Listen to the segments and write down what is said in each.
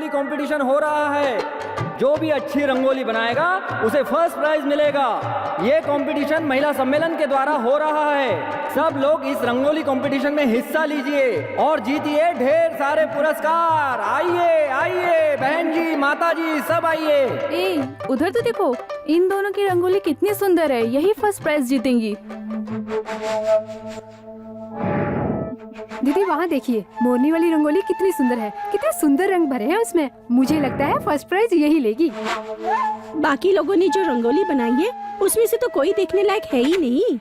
Rangoli competition हो रहा है। जो भी अच्छी रंगोली बनाएगा उसे फर्स्ट प्राइज मिलेगा। ये कंपटीशन महिला सम्मेलन के द्वारा हो रहा है। सब लोग इस रंगोली कंपटीशन में हिस्सा लीजिए और जीतिए ढेर सारे पुरस्कार। आइए आइए बहन जी, माता जी, सब आइए। ए, उधर तो देखो, इन दोनों की रंगोली कितनी सुंदर है। यही फर्स्ट प्राइज जीतेंगी। दीदी वहाँ देखिए, मोरनी वाली रंगोली कितनी सुंदर है। कितने सुंदर रंग भरे हैं उसमें। मुझे लगता है फर्स्ट प्राइज यही लेगी। बाकी लोगों ने जो रंगोली बनाई है उसमें से तो कोई देखने लायक है ही नहीं।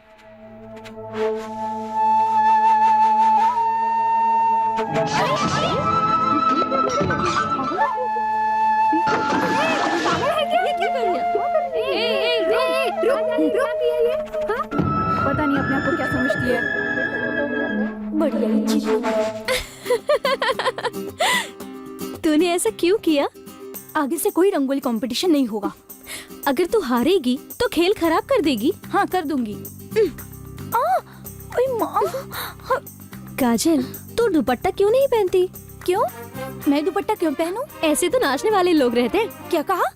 पता नहीं अपने आप को क्या समझती है। तूने ऐसा क्यों किया? आगे से कोई रंगोली कंपटीशन नहीं होगा। अगर तू हारेगी तो खेल खराब कर देगी। हाँ, कर दूंगी। ओए माँ। काजल, तू दुपट्टा क्यों नहीं पहनती? क्यों? मैं दुपट्टा क्यों पहनूं? ऐसे तो नाचने वाले लोग रहते हैं। क्या कहा?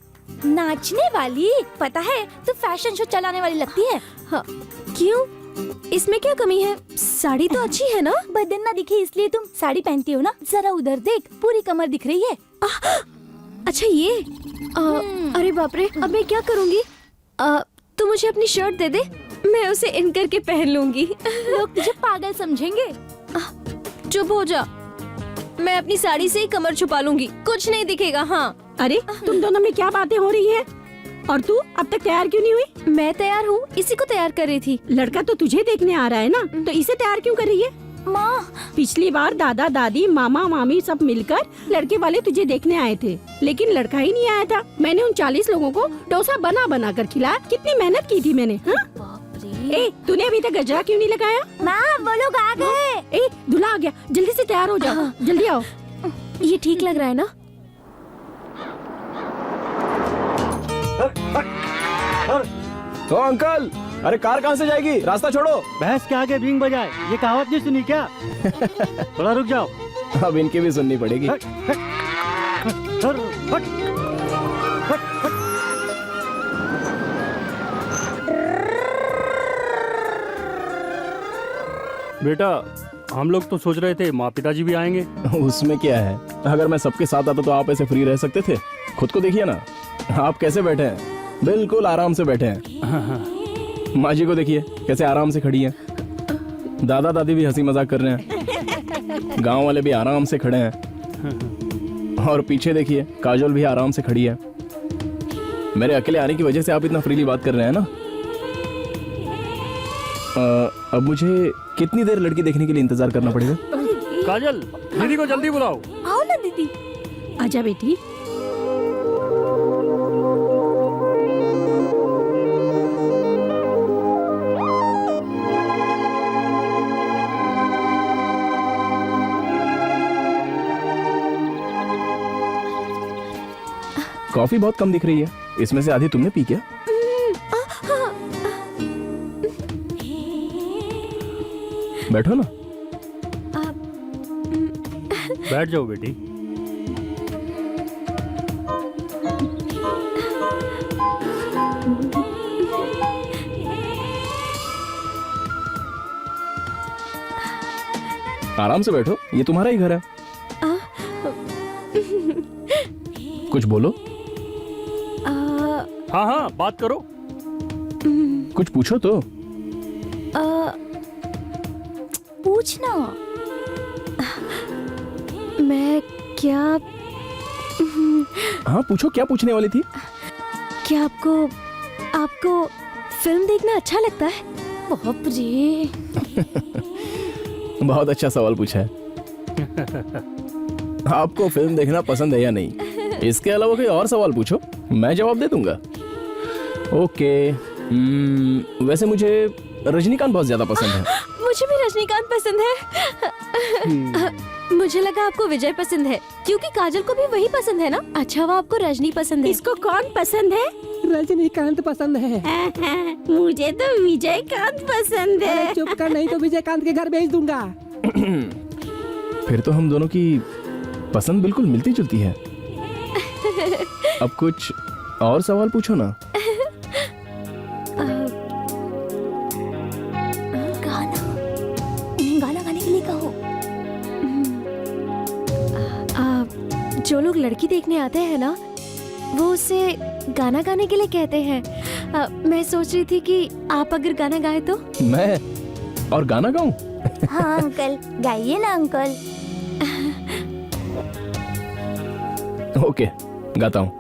नाचने वाली? पता है तू फैशन शो चलाने वाली लगती है। हाँ, क्यों? इसमें क्या कमी है? साड़ी तो अच्छी है ना? बदन ना दिखे इसलिए तुम साड़ी पहनती हो ना? जरा उधर देख, पूरी कमर दिख रही है। अच्छा ये अरे बाप रे, अब मैं क्या करूँगी? तू मुझे अपनी शर्ट दे दे, मैं उसे इन करके पहन लूंगी। लोग तुझे पागल समझेंगे। चुप हो जा, मैं अपनी साड़ी से ही कमर छुपा लूंगी, कुछ नहीं दिखेगा। हाँ। अरे तुम दोनों में क्या बातें हो रही है? और तू अब तक तैयार क्यों नहीं हुई? मैं तैयार हूँ, इसी को तैयार कर रही थी। लड़का तो तुझे देखने आ रहा है ना, तो इसे तैयार क्यों कर रही है? माँ, पिछली बार दादा दादी मामा मामी सब मिलकर लड़के वाले तुझे देखने आए थे, लेकिन लड़का ही नहीं आया था। मैंने उन 40 लोगों को डोसा बना बना कर खिलाया। कितनी मेहनत की थी मैंने। हाँ? ए, तूने अभी तक गजरा क्यों नहीं लगाया? माँ, वो लोग आ गए। ए, दूल्हा आ गया, जल्दी से तैयार हो जाओ। जल्दी आओ। ये ठीक लग रहा है ना? तो अंकल, अरे कार कहाँ से जाएगी? रास्ता छोड़ो। भैंस के आगे बींग बजाए, ये कहावत नहीं सुनी क्या? थोड़ा रुक जाओ। अब इनकी भी सुननी पड़ेगी। बेटा, हम लोग तो सोच रहे थे माँ पिताजी भी आएंगे। उसमें क्या है, अगर मैं सबके साथ आता तो आप ऐसे फ्री रह सकते थे? खुद को देखिए ना, आप कैसे बैठे हैं, बिल्कुल आराम से बैठे हैं। माँ जी को देखिए कैसे आराम से खड़ी हैं। दादा दादी भी हंसी मजाक कर रहे हैं। गांव वाले भी आराम से खड़े हैं। और पीछे देखिए काजल भी आराम से खड़ी है। मेरे अकेले आने की वजह से आप इतना फ्रीली बात कर रहे हैं ना। अब मुझे कितनी देर लड़की देखने के लिए इंतजार करना पड़ेगा? काजल, दीदी को जल्दी बुलाओ। आओ ना दीदी। आजा बेटी। कॉफी बहुत कम दिख रही है, इसमें से आधी तुमने पी क्या? बैठो ना। बैठ जाओ बेटी। आराम से बैठो, ये तुम्हारा ही घर है। कुछ बोलो। हाँ हाँ, बात करो। कुछ पूछो तो। पूछना। मैं क्या? हाँ पूछो, क्या पूछने वाली थी? क्या आपको फिल्म देखना अच्छा लगता है? बाप रे। बहुत अच्छा सवाल पूछा है। आपको फिल्म देखना पसंद है या नहीं? इसके अलावा कोई और सवाल पूछो, मैं जवाब दे दूंगा। ओके, वैसे मुझे रजनीकांत बहुत ज्यादा पसंद है। मुझे भी रजनीकांत पसंद है। मुझे लगा आपको विजय पसंद है, क्योंकि काजल को भी वही पसंद है ना। अच्छा, वो आपको रजनी पसंद है। इसको कौन पसंद है? रजनीकांत पसंद है। मुझे तो विजयकांत पसंद है। चुप कर, नहीं तो विजयकांत के घर भेज दूंगा। फिर तो हम दोनों की पसंद बिल्कुल मिलती जुलती है। अब कुछ और सवाल पूछो ना। गाना, उन्हें गाना गाने के लिए कहो। जो लोग लड़की देखने आते हैं ना, वो उसे गाना गाने के लिए कहते हैं। मैं सोच रही थी कि आप अगर गाना गाए तो। मैं और गाना गाऊं? हाँ अंकल, गाइए ना अंकल। ओके, गाता हूँ।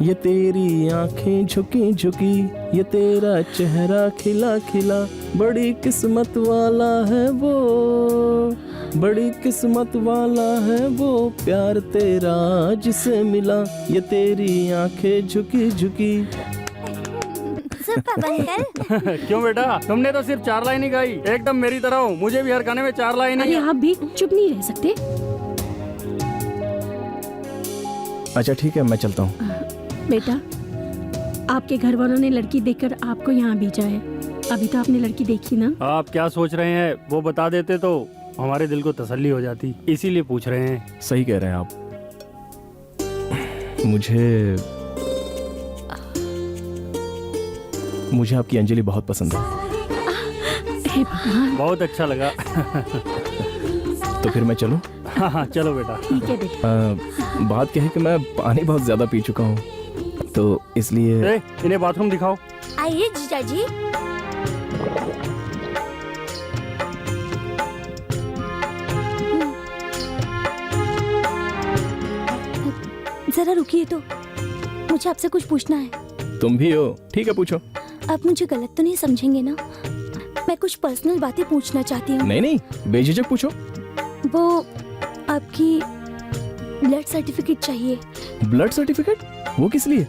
ये तेरी आंखें झुकी झुकी, ये तेरा चेहरा खिला खिला, बड़ी किस्मत वाला है वो, बड़ी किस्मत वाला है वो, प्यार तेरा जिसे मिला, ये तेरी आंखें झुकी झुकी। अंकल क्यों बेटा, तुमने तो सिर्फ 4 लाइन ही गाई, एकदम मेरी तरह हो। मुझे भी हर गाने में 4 लाइन अरे आप भी चुप नहीं रह सकते? अच्छा ठीक है, मैं चलता हूँ। बेटा, आपके घर वालों ने लड़की देखकर आपको यहाँ भेजा है। अभी तो आपने लड़की देखी ना? आप क्या सोच रहे हैं, वो बता देते तो हमारे दिल को तसल्ली हो जाती, इसीलिए पूछ रहे हैं। सही कह रहे हैं आप। मुझे आपकी अंजलि बहुत पसंद है। हे भगवान। बहुत अच्छा लगा। तो फिर मैं चलूं? हाँ हाँ चलो बेटा। ठीक है बेटा। बात क्या है कि मैं पानी बहुत ज्यादा पी चुका हूँ, तो इसलिए। इन्हें बाथरूम दिखाओ। आइए जीजा जी। जरा रुकिए तो, मुझे आपसे कुछ पूछना है। तुम भी हो? ठीक है, पूछो। आप मुझे गलत तो नहीं समझेंगे ना? मैं कुछ पर्सनल बातें पूछना चाहती हूँ। नहीं नहीं, बेझिझक पूछो। वो आपकी ब्लड सर्टिफिकेट चाहिए। Blood certificate? वो किस लिए?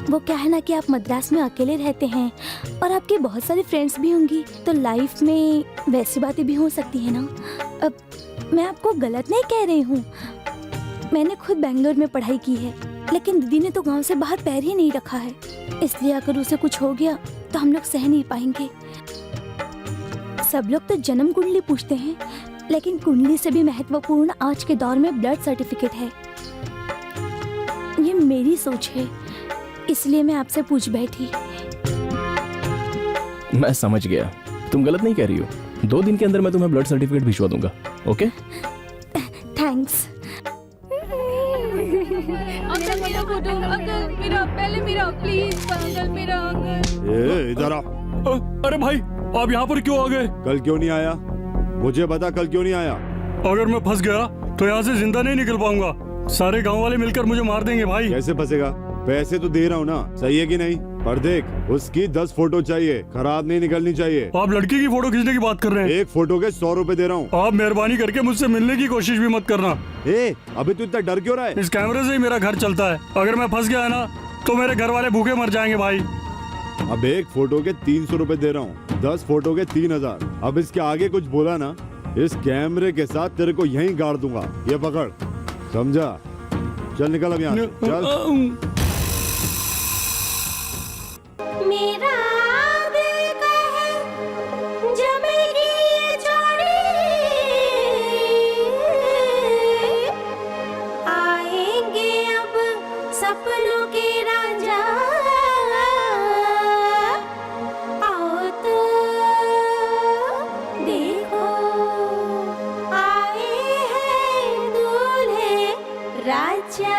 वो क्या है ना कि आप मद्रास में अकेले रहते हैं और आपके बहुत सारे फ्रेंड्स भी होंगी, तो लाइफ में वैसी बातें भी हो सकती है ना। अब मैं आपको गलत नहीं कह रही हूँ, मैंने खुद बेंगलोर में पढ़ाई की है, लेकिन दीदी ने तो गांव से बाहर पैर ही नहीं रखा है, इसलिए अगर उसे कुछ हो गया तो हम लोग सह नहीं पाएंगे। सब लोग तो जन्म कुंडली पूछते हैं, लेकिन कुंडली से भी महत्वपूर्ण आज के दौर में ब्लड सर्टिफिकेट है। ये मेरी सोच है, इसलिए मैं आपसे पूछ बैठी। मैं समझ गया, तुम गलत नहीं कह रही हो। 2 दिन के अंदर मैं तुम्हें ब्लड सर्टिफिकेट भिजवा दूंगा। ओके? थैंक्स। अंकल मेरा फोटो, अंकल मेरा, पहले मेरा प्लीज, अंकल मेरा, अंकल। ए, इधर आ। अरे भाई, आप यहाँ पर क्यों आ गए? कल क्यों नहीं आया? मुझे बता, कल क्यों नहीं आया? अगर मैं फंस गया तो यहाँ से जिंदा नहीं निकल पाऊंगा। सारे गांव वाले मिलकर मुझे मार देंगे भाई। कैसे फंसेगा? पैसे तो दे रहा हूँ ना, सही है कि नहीं? पर देख, उसकी 10 फोटो चाहिए, खराब नहीं निकलनी चाहिए। आप लड़की की फोटो खींचने की बात कर रहे हैं? एक फोटो के 100 रुपए दे रहा हूँ। आप मेहरबानी करके मुझसे मिलने की कोशिश भी मत करना। अभी तू इतना डर क्यों रहा है? इस कैमरे से ही मेरा घर चलता है। अगर मैं फंस गया है ना, तो मेरे घर वाले भूखे मर जाएंगे भाई। अब एक फोटो के 300 रुपए दे रहा हूँ, 10 फोटो के 3000। अब इसके आगे कुछ बोला ना, इस कैमरे के साथ तेरे को यहीं गाड़ दूंगा। ये पकड़, समझा? चल निकल अब यहाँ से, चल। मेरा दिल कहे जमेगी ये जोड़ी, आएंगे अब सपनों के राजा, आओ तो देखो, आए हैं दूल्हे राजा।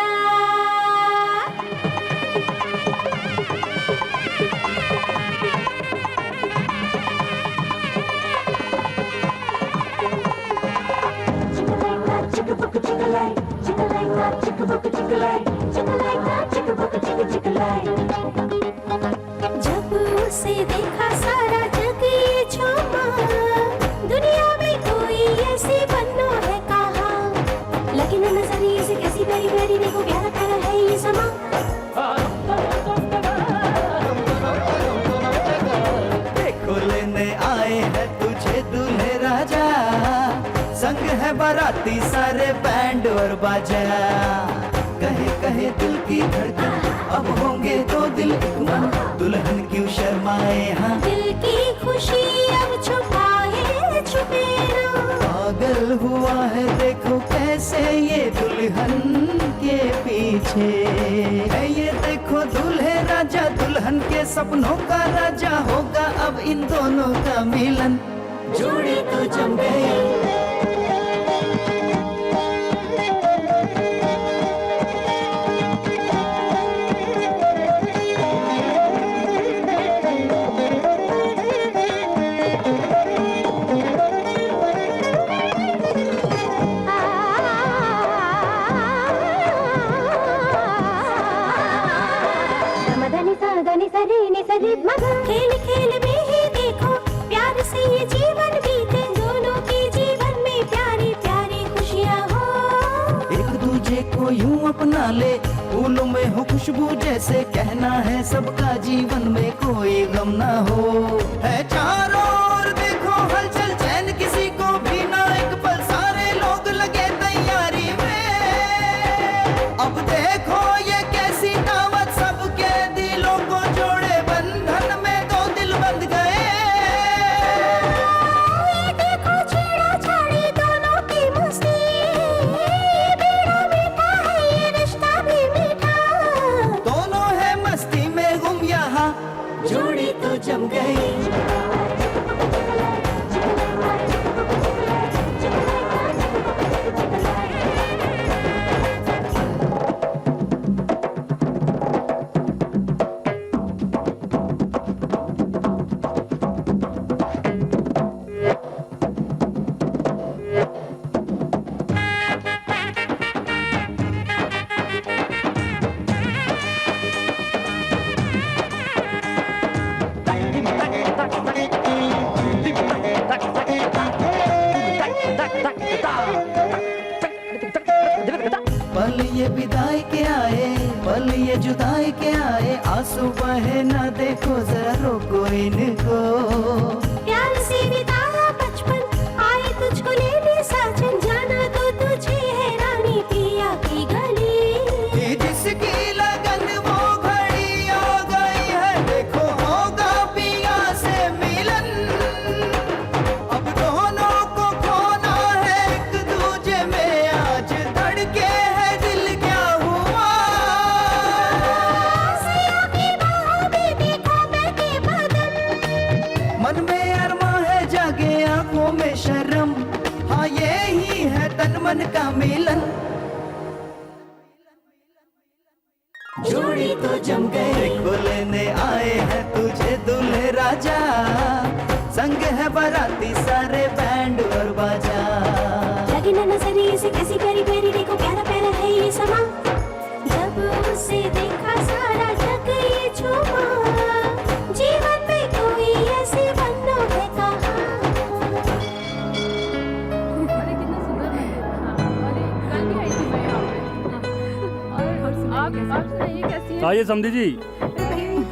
जब उसे देखा सारा जग ये झूमा, दुनिया में कोई ऐसी बन्नो है कहाँ, लेकिन नजरिए से कैसी प्यारी प्यारी, देखो प्यारा प्यारा है ये समा। देखो लेने आए हैं तुझे दूल्हे राजा, संग है बाराती सारे बैंड और बाजा, कहे कहे दिल की धड़कन, अब होंगे 2 दिल एक मन, दुल्हन क्यों शर्माए। हाँ, दिल की खुशी अब छुपाए छुपे ना, पागल पागल हुआ है, देखो कैसे ये दुल्हन के पीछे है। ये देखो दूल्हे राजा दुल्हन के सपनों का राजा होगा अब इन दोनों का मिलन, जोड़ी तो जम गई। खेल खेल में ही देखो प्यार से ये जीवन बीते, दोनों के जीवन में प्यारी प्यारी खुशियाँ हो। एक दूजे को यूं अपना ले, फूलों में हो खुशबू जैसे, कहना है सबका जीवन में कोई गम ना हो। है चारों ओर देखो हलचल, चैन किसी को भी ना एक पल, सारे लोग लगे तैयारी में। अब देखो ये कैसी दावत, सबके दिलों को जोड़े बंधन में, दो दिल बंध गए। ये देखो छेड़ा-छाड़ी दोनों की मस्ती, बेड़ा मीठा है ये रिश्ता भी मीठा। दोनों है मस्ती में गुम यहाँ, जोड़ी तो जम गई। पल ये विदाई के आए, पल ये जुदाई के आए, आंसू बहे ना देखो जरा रोको इनको। प्यार से बिताया बचपन, आए तुझको लेने साजन, जाना तो तुझे है रानी पिया की गली। ये जिसकी लगन वो घड़ी आ गई है, देखो होगा पिया से मिलन। अब दोनों को खोना है एक दूजे में, आज धड़के है दिल क्या हुआ। सिया की बाहों में देखो बहके बदन, मन में अरमा है जागे आंखों में शर्म, हाँ ये ही है तन मन का मिलन, जोड़ी तो जम गए। देखो लेने आए हैं तुझे दूल्हे राजा, संग है बाराती सारे बैंड और बाजा। लगी ना नजरिए से कैसी प्यारी प्यारी, देखो प्यारा प्यारा है ये समा, जब उसे देखा सारा जग ये झूमा। जीवन में कोई ऐसी बनो है कहाँ। अरे कितना सुंदर है। अरे कल भी आई थी मैं यहाँ पे। और आप सुनाइए कैसी है? आइए समधी जी।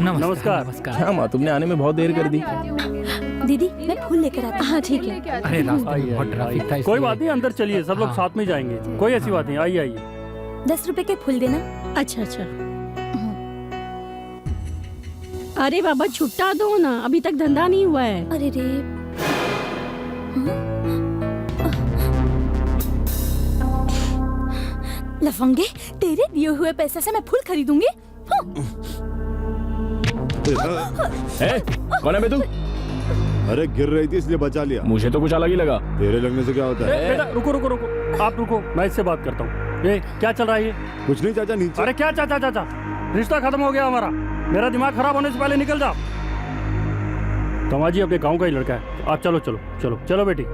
नमस्कार। हाँ माँ, तुमने आने में बहुत देर कर दी। दीदी मैं फूल लेकर आती हूँ। हाँ ठीक है। अरे बहुत ट्रैफिक था, कोई बात नहीं, अंदर चलिए, सब लोग साथ में जाएंगे, कोई ऐसी बात नहीं, आइए आइए। 10 रुपए के फूल देना। अच्छा अच्छा। अरे बाबा छुट्टा दो ना, अभी तक धंधा नहीं हुआ है। अरे रे। लफंगे, तेरे दिए हुए पैसे से मैं फूल खरीदूंगी। ए, कौन है बे तू? अरे गिर रही थी इसलिए बचा लिया। मुझे तो कुछ अलग ही लगा। तेरे लगने से क्या होता है? बेटा रुको रुको रुको, आप रुको, मैं इससे बात करता हूँ। ये क्या चल रहा है ये? कुछ नहीं चाचा, नीचे। अरे क्या चाचा चाचा, रिश्ता खत्म हो गया हमारा, मेरा दिमाग खराब होने से पहले निकल जाओ। कमा जी अपने गांव का ही लड़का है, आप चलो चलो चलो चलो बेटी।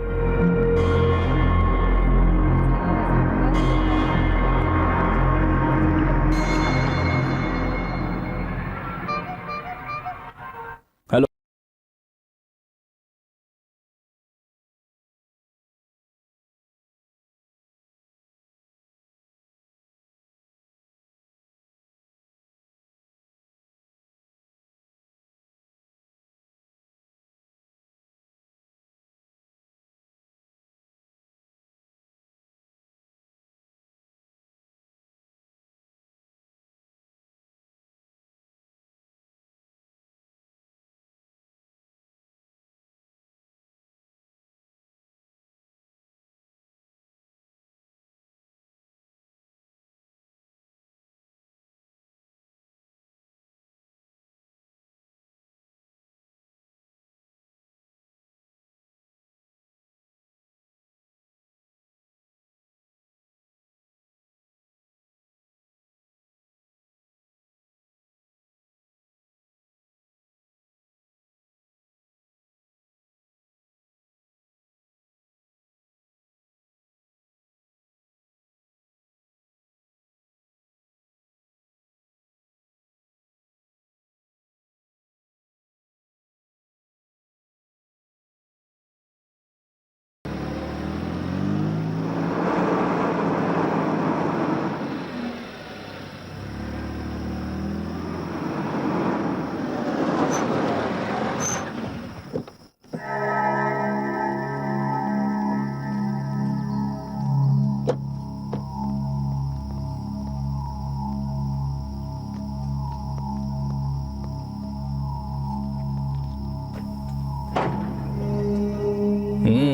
ये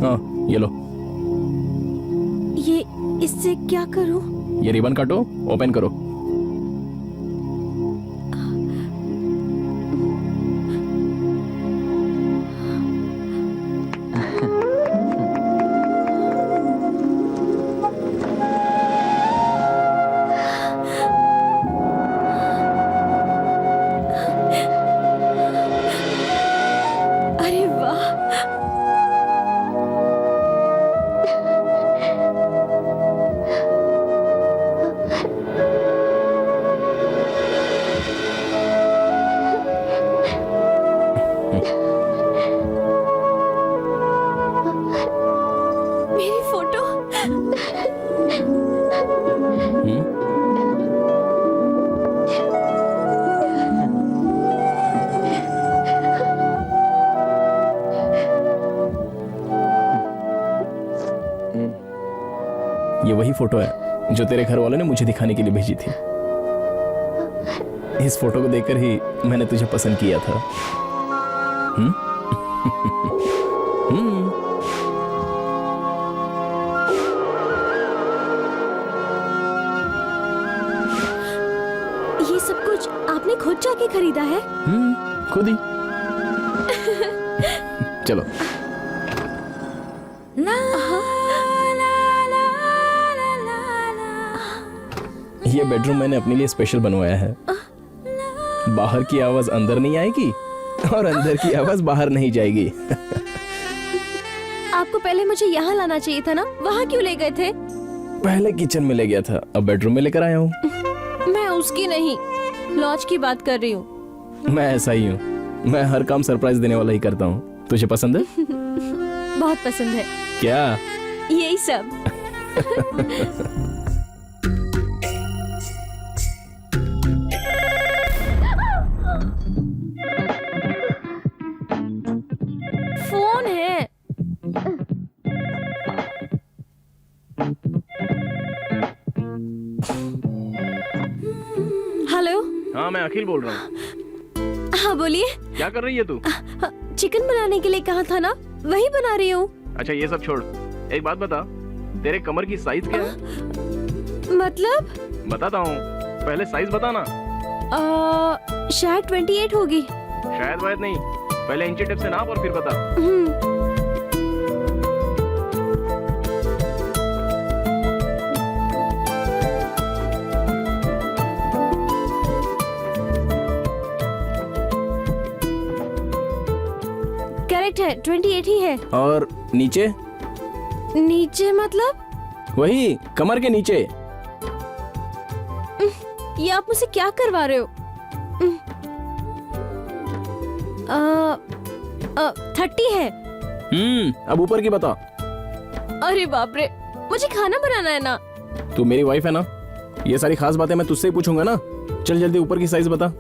हाँ, ये लो। ये इससे क्या करूं? ये रिबन काटो, ओपन करो। अरे वाह, मेरी फोटो। ये वही फोटो है जो तेरे घर वालों ने मुझे दिखाने के लिए भेजी थी। इस फोटो को देखकर ही मैंने तुझे पसंद किया था। ये सब कुछ आपने खुद जाके खरीदा है? खुद ही। चलो। ये बेडरूम मैंने अपने लिए स्पेशल बनवाया है। बाहर की आवाज अंदर नहीं आएगी और अंदर की आवाज बाहर नहीं जाएगी। आपको पहले मुझे यहाँ लाना चाहिए था ना, वहाँ क्यों ले गए थे? पहले किचन में ले गया था, अब बेडरूम में लेकर आया हूँ। मैं उसकी नहीं, लॉज की बात कर रही हूँ। मैं ऐसा ही हूँ, मैं हर काम सरप्राइज देने वाला ही करता हूँ। तुझे पसंद है? बहुत पसंद है। क्या? यही सब। फोन है। हेलो। हाँ, मैं अखिल बोल रहा हूँ। हाँ बोलिए। क्या कर रही है तू? चिकन बनाने के लिए कहा था ना, वही बना रही हूँ। अच्छा, ये सब छोड़, एक बात बता, तेरे कमर की साइज क्या है? मतलब? बताता हूँ, पहले साइज बता ना। शायद 28 होगी। शायद वायद नहीं, पहले इंची टेप से नाप और फिर बता। करेक्ट है, 28 ही है। और नीचे? नीचे मतलब? वही कमर के नीचे। ये आप मुझसे क्या करवा रहे हो? 30 है। अब ऊपर की बता। अरे बाप रे, मुझे खाना बनाना है ना। तू मेरी वाइफ है ना, ये सारी खास बातें मैं तुझसे ही पूछूंगा ना। चल जल्दी ऊपर की साइज बता।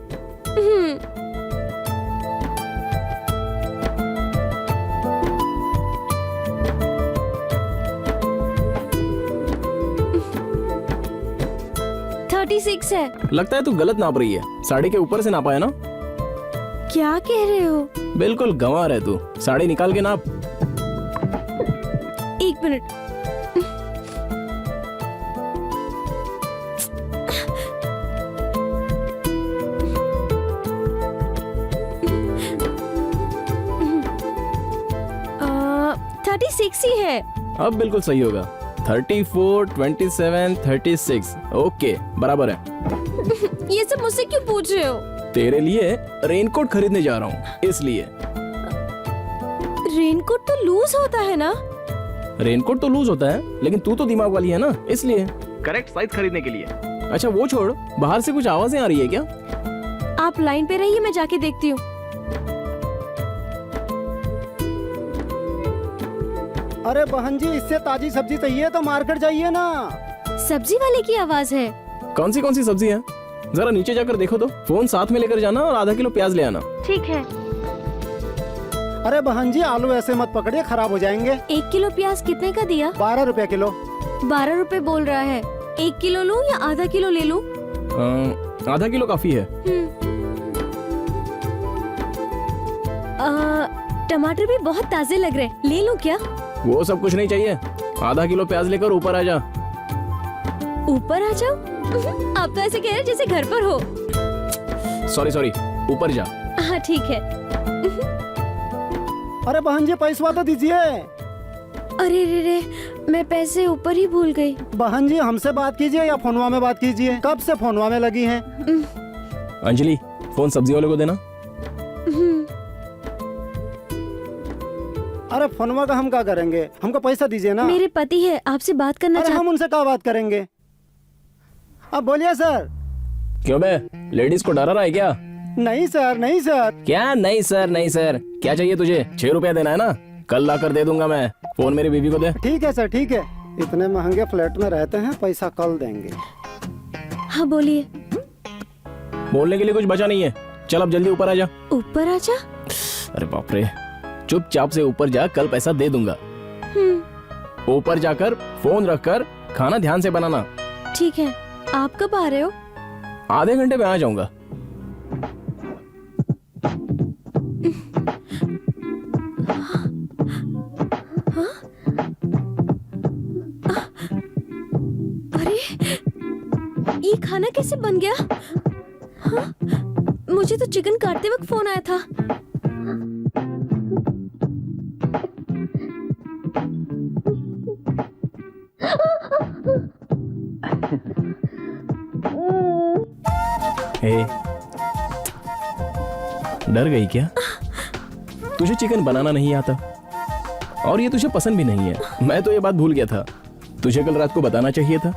सिक्स है। लगता है तू गलत नाप रही है, साड़ी के ऊपर से नापा है ना। क्या कह रहे हो? बिल्कुल गंवार है तू, साड़ी निकाल के नाप। एक मिनट। आ, 36 ही है। अब बिल्कुल सही होगा। 34, 27, 36। ओके, बराबर है। ये सब मुझसे क्यों पूछ रहे हो? तेरे लिए रेनकोट खरीदने जा रहा हूँ, इसलिए। रेनकोट तो लूज होता है ना? रेनकोट तो लूज होता है, लेकिन तू तो दिमाग वाली है ना, इसलिए। करेक्ट साइज खरीदने के लिए। अच्छा वो छोड़, बाहर से कुछ आवाजें आ रही है क्या? आप लाइन पे रहिए, मैं जाके देखती हूँ। अरे बहन जी, इससे ताजी सब्जी चाहिए तो मार्केट जाइए ना। सब्जी वाले की आवाज है। कौन सी सब्जी है? जरा नीचे जाकर देखो तो। फोन साथ में लेकर जाना और आधा किलो प्याज ले आना। ठीक है। अरे बहन जी, आलू ऐसे मत पकड़िए, खराब हो जाएंगे। 1 किलो प्याज कितने का दिया? 12 रुपया किलो। 12 रुपए बोल रहा है। 1 किलो लूं या आधा किलो ले लूं? आधा किलो काफी है। टमाटर भी बहुत ताजे लग रहे, ले लूं क्या? वो सब कुछ नहीं चाहिए, आधा किलो प्याज लेकर ऊपर आ जा। ऊपर आ जाओ? आप तो ऐसे कह रहे जैसे घर पर हो। सॉरी, ऊपर जा। हाँ ठीक है। अरे बहन जी, पैसा तो दीजिए। अरे रे, मैं पैसे ऊपर ही भूल गई। बहन जी, हमसे बात कीजिए या फोनवा में बात कीजिए। कब से फोनवा में लगी हैं? अंजलि, फोन सब्जी वाले को देना। अरे फोनवा का हम क्या करेंगे, हमको पैसा दीजिए ना। मेरे पति है, आपसे बात करना अरे हम उनसे क्या बात करेंगे? अब बोलिए सर। क्यों बे, लेडीज को डरा रहा है क्या? नहीं सर, नहीं सर। क्या नहीं सर, क्या चाहिए तुझे? 6 रुपया देना है ना, कल लाकर दे दूंगा मैं। फोन मेरी बीवी को दे। ठीक है सर, ठीक है। इतने महंगे फ्लैट में रहते हैं, पैसा कल देंगे। हाँ बोलिए। बोलने के लिए कुछ बचा नहीं है, चल अब जल्दी ऊपर आ जा। ऊपर आ जा? अरे बाप रे, चुपचाप से ऊपर जा, कल पैसा दे दूंगा। ऊपर जाकर फोन रखकर खाना ध्यान से बनाना। ठीक है। आप कब आ रहे हो? आधे घंटे में आ जाऊंगा। अरे, ये खाना कैसे बन गया? हाँ? मुझे तो चिकन काटते वक्त फोन आया था। हे, डर गई क्या? तुझे चिकन बनाना नहीं आता और ये तुझे पसंद भी नहीं है। मैं तो ये बात भूल गया था, तुझे कल रात को बताना चाहिए था।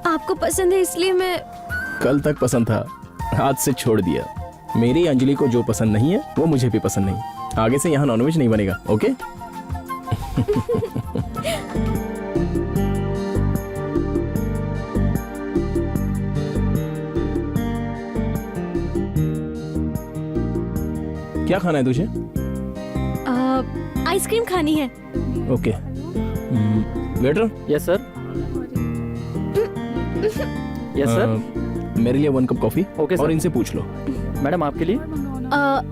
आपको पसंद है इसलिए मैं। कल तक पसंद था, आज से छोड़ दिया। मेरी अंजलि को जो पसंद नहीं है वो मुझे भी पसंद नहीं। आगे से यहाँ नॉनवेज नहीं बनेगा, ओके? क्या खाना है तुझे? आइसक्रीम खानी है। Okay. Waiter. Yes sir. Yes sir. मेरे लिए 1 कप कॉफी। Okay sir. और इनसे पूछ लो। मैडम आपके लिए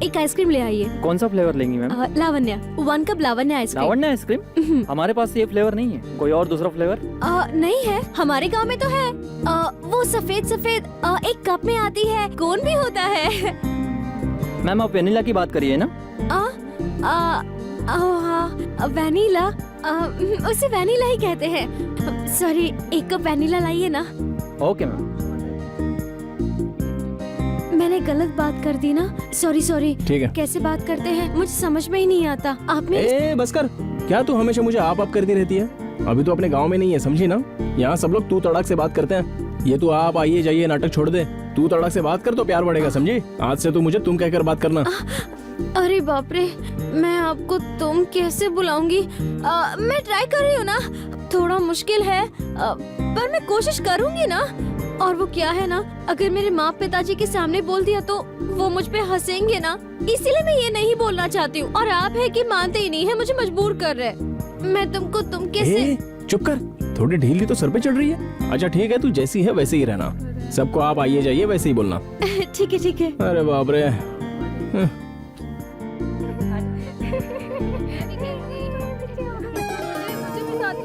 एक आइसक्रीम ले आइए। कौन सा फ्लेवर लेंगी मैम? लावण्य, 1 कप लावण्य आइसक्रीम। लावण्य आइसक्रीम? हमारे पास ये फ्लेवर नहीं है, कोई और दूसरा फ्लेवर? नहीं है, हमारे गांव में तो है। वो सफेद सफेद एक कप में आती है, कौन भी होता है। मैम आप वेनिला की बात करिए ना? वैनिला, उसे वैनिला ही कहते हैं। सॉरी, 1 कप वैनिला लाइए ना। Okay ma'am. मैंने गलत बात कर दी ना, सॉरी। ठीक है। कैसे बात करते हैं मुझे समझ में ही नहीं आता। आप ए, बस कर। क्या तू हमेशा मुझे आप करती रहती है? अभी तो अपने गांव में नहीं है, समझी ना? यहाँ सब लोग तू तड़क से बात करते हैं। ये तू आप आइए जाइए नाटक छोड़ दे। तू तड़क से बात कर तो प्यार बढ़ेगा, समझी? आज से तू मुझे तुम कहकर बात करना। अरे बाप रे, मैं आपको तुम कैसे बुलाऊंगी? मैं ट्राई कर रही हूँ ना, थोड़ा मुश्किल है पर मैं कोशिश करूंगी ना। और वो क्या है ना, अगर मेरे माँ पिताजी के सामने बोल दिया तो वो मुझ पे हंसेंगे ना, इसीलिए मैं ये नहीं बोलना चाहती हूँ। और आप है कि मानते ही नहीं है, मुझे मजबूर कर रहे। मैं तुमको तुम कैसे? चुप कर, थोड़ी ढील दी तो सर पे चढ़ रही है। अच्छा ठीक है, तू जैसी है वैसे ही रहना। सबको आप आइए जाइए वैसे ही बोलना। ठीक है ठीक है। अरे बाप रे।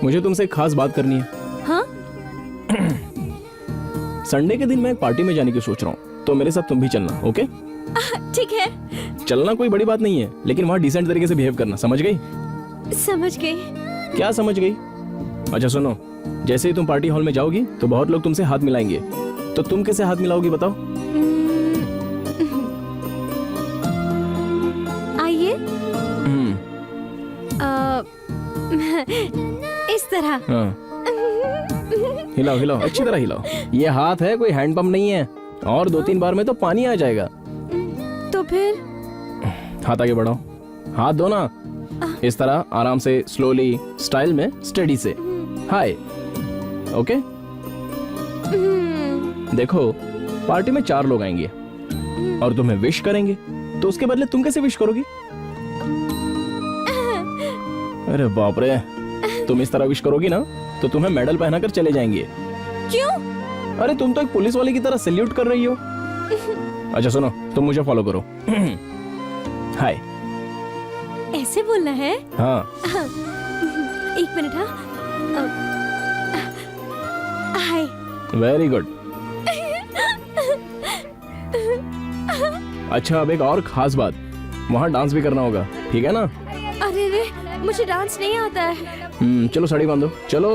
मुझे तुमसे एक खास बात करनी है। हाँ? संडे के दिन मैं एक पार्टी में जाने की सोच रहा हूँ, तो मेरे साथ तुम भी चलना, ओके? ठीक है। चलना कोई बड़ी बात नहीं है, लेकिन वहाँ डिसेंट तरीके से बिहेव करना, समझ गई? समझ गई। क्या समझ गई? अच्छा सुनो, जैसे ही तुम पार्टी हॉल में जाओगी तो बहुत लोग तुमसे हाथ मिलाएंगे, तो तुम कैसे हाथ मिलाओगी बताओ? आइए। इस तरह। हाँ। हिलाओ हिलाओ, अच्छी तरह हिलाओ। ये हाथ है, कोई हैंडपंप नहीं है। और 2-3 बार में तो पानी आ जाएगा। तो फिर? हाथ आगे बढ़ाओ, हाथ दो ना। इस तरह आराम से, स्लोली, स्टाइल में, स्टडी से। हाय। ओके। देखो, पार्टी में 4 लोग आएंगे और तुम्हें विश करेंगे, तो उसके बदले तुम कैसे विश करोगी? अरे बाप रे, तुम इस तरह विश करोगी ना तो तुम्हें मेडल पहनाकर चले जाएंगे। क्यों? अरे तुम तो एक पुलिस वाले की तरह सैल्यूट कर रही हो। अच्छा सुनो, तुम मुझे फॉलो करो। हाय। ऐसे बोलना है? हाँ। 1 मिनट। हाँ, हाय। Very good. अच्छा, अब एक और खास बात, वहाँ डांस भी करना होगा, ठीक है ना? अरे रे, मुझे डांस नहीं आता है। चलो साड़ी बांधो, चलो।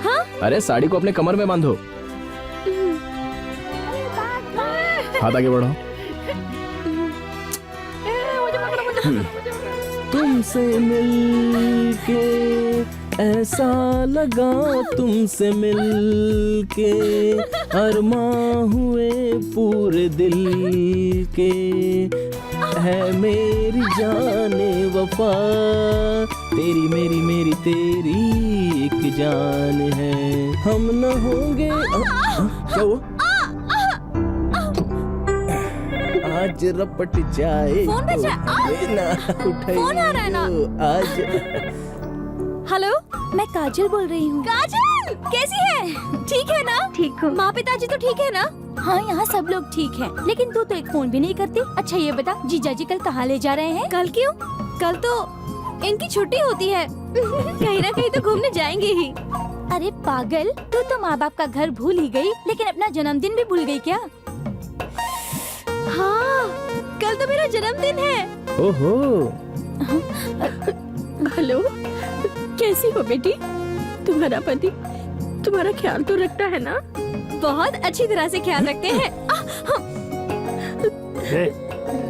हाँ? अरे साड़ी को अपने कमर में बांधो। हाथ आगे बढ़ाओ। तुमसे मिलके ऐसा लगा, तुमसे मिलके अरमां हुए पूरे दिल के, है मेरी जाने वफा, तेरी मेरी मेरी तेरी एक जान है, हम न होंगे। क्या हुआ? आज रपट जाए फोन बजा। ना उठाइए फोन आ रहा है ना? आज। हेलो, मैं काजल बोल रही हूँ। काजल, कैसी है? ठीक है ना? ठीक हूँ। माँ पिताजी तो ठीक है ना? हाँ, यहाँ सब लोग ठीक हैं। लेकिन तू तो एक फोन भी नहीं करती। अच्छा ये बता, जीजा जी कल कहाँ ले जा रहे हैं? कल क्यों? कल तो इनकी छुट्टी होती है। कहीं ना कहीं तो घूमने जाएंगे ही। अरे पागल, तू तो माँ बाप का घर भूल ही गई, लेकिन अपना जन्मदिन भी भूल गई क्या? हाँ, कल तो मेरा जन्मदिन है। ओहो। हेलो, कैसी हो बेटी? तुम्हारा पति तुम्हारा ख्याल तो रखता है ना? बहुत अच्छी तरह से ख्याल रखते हैं।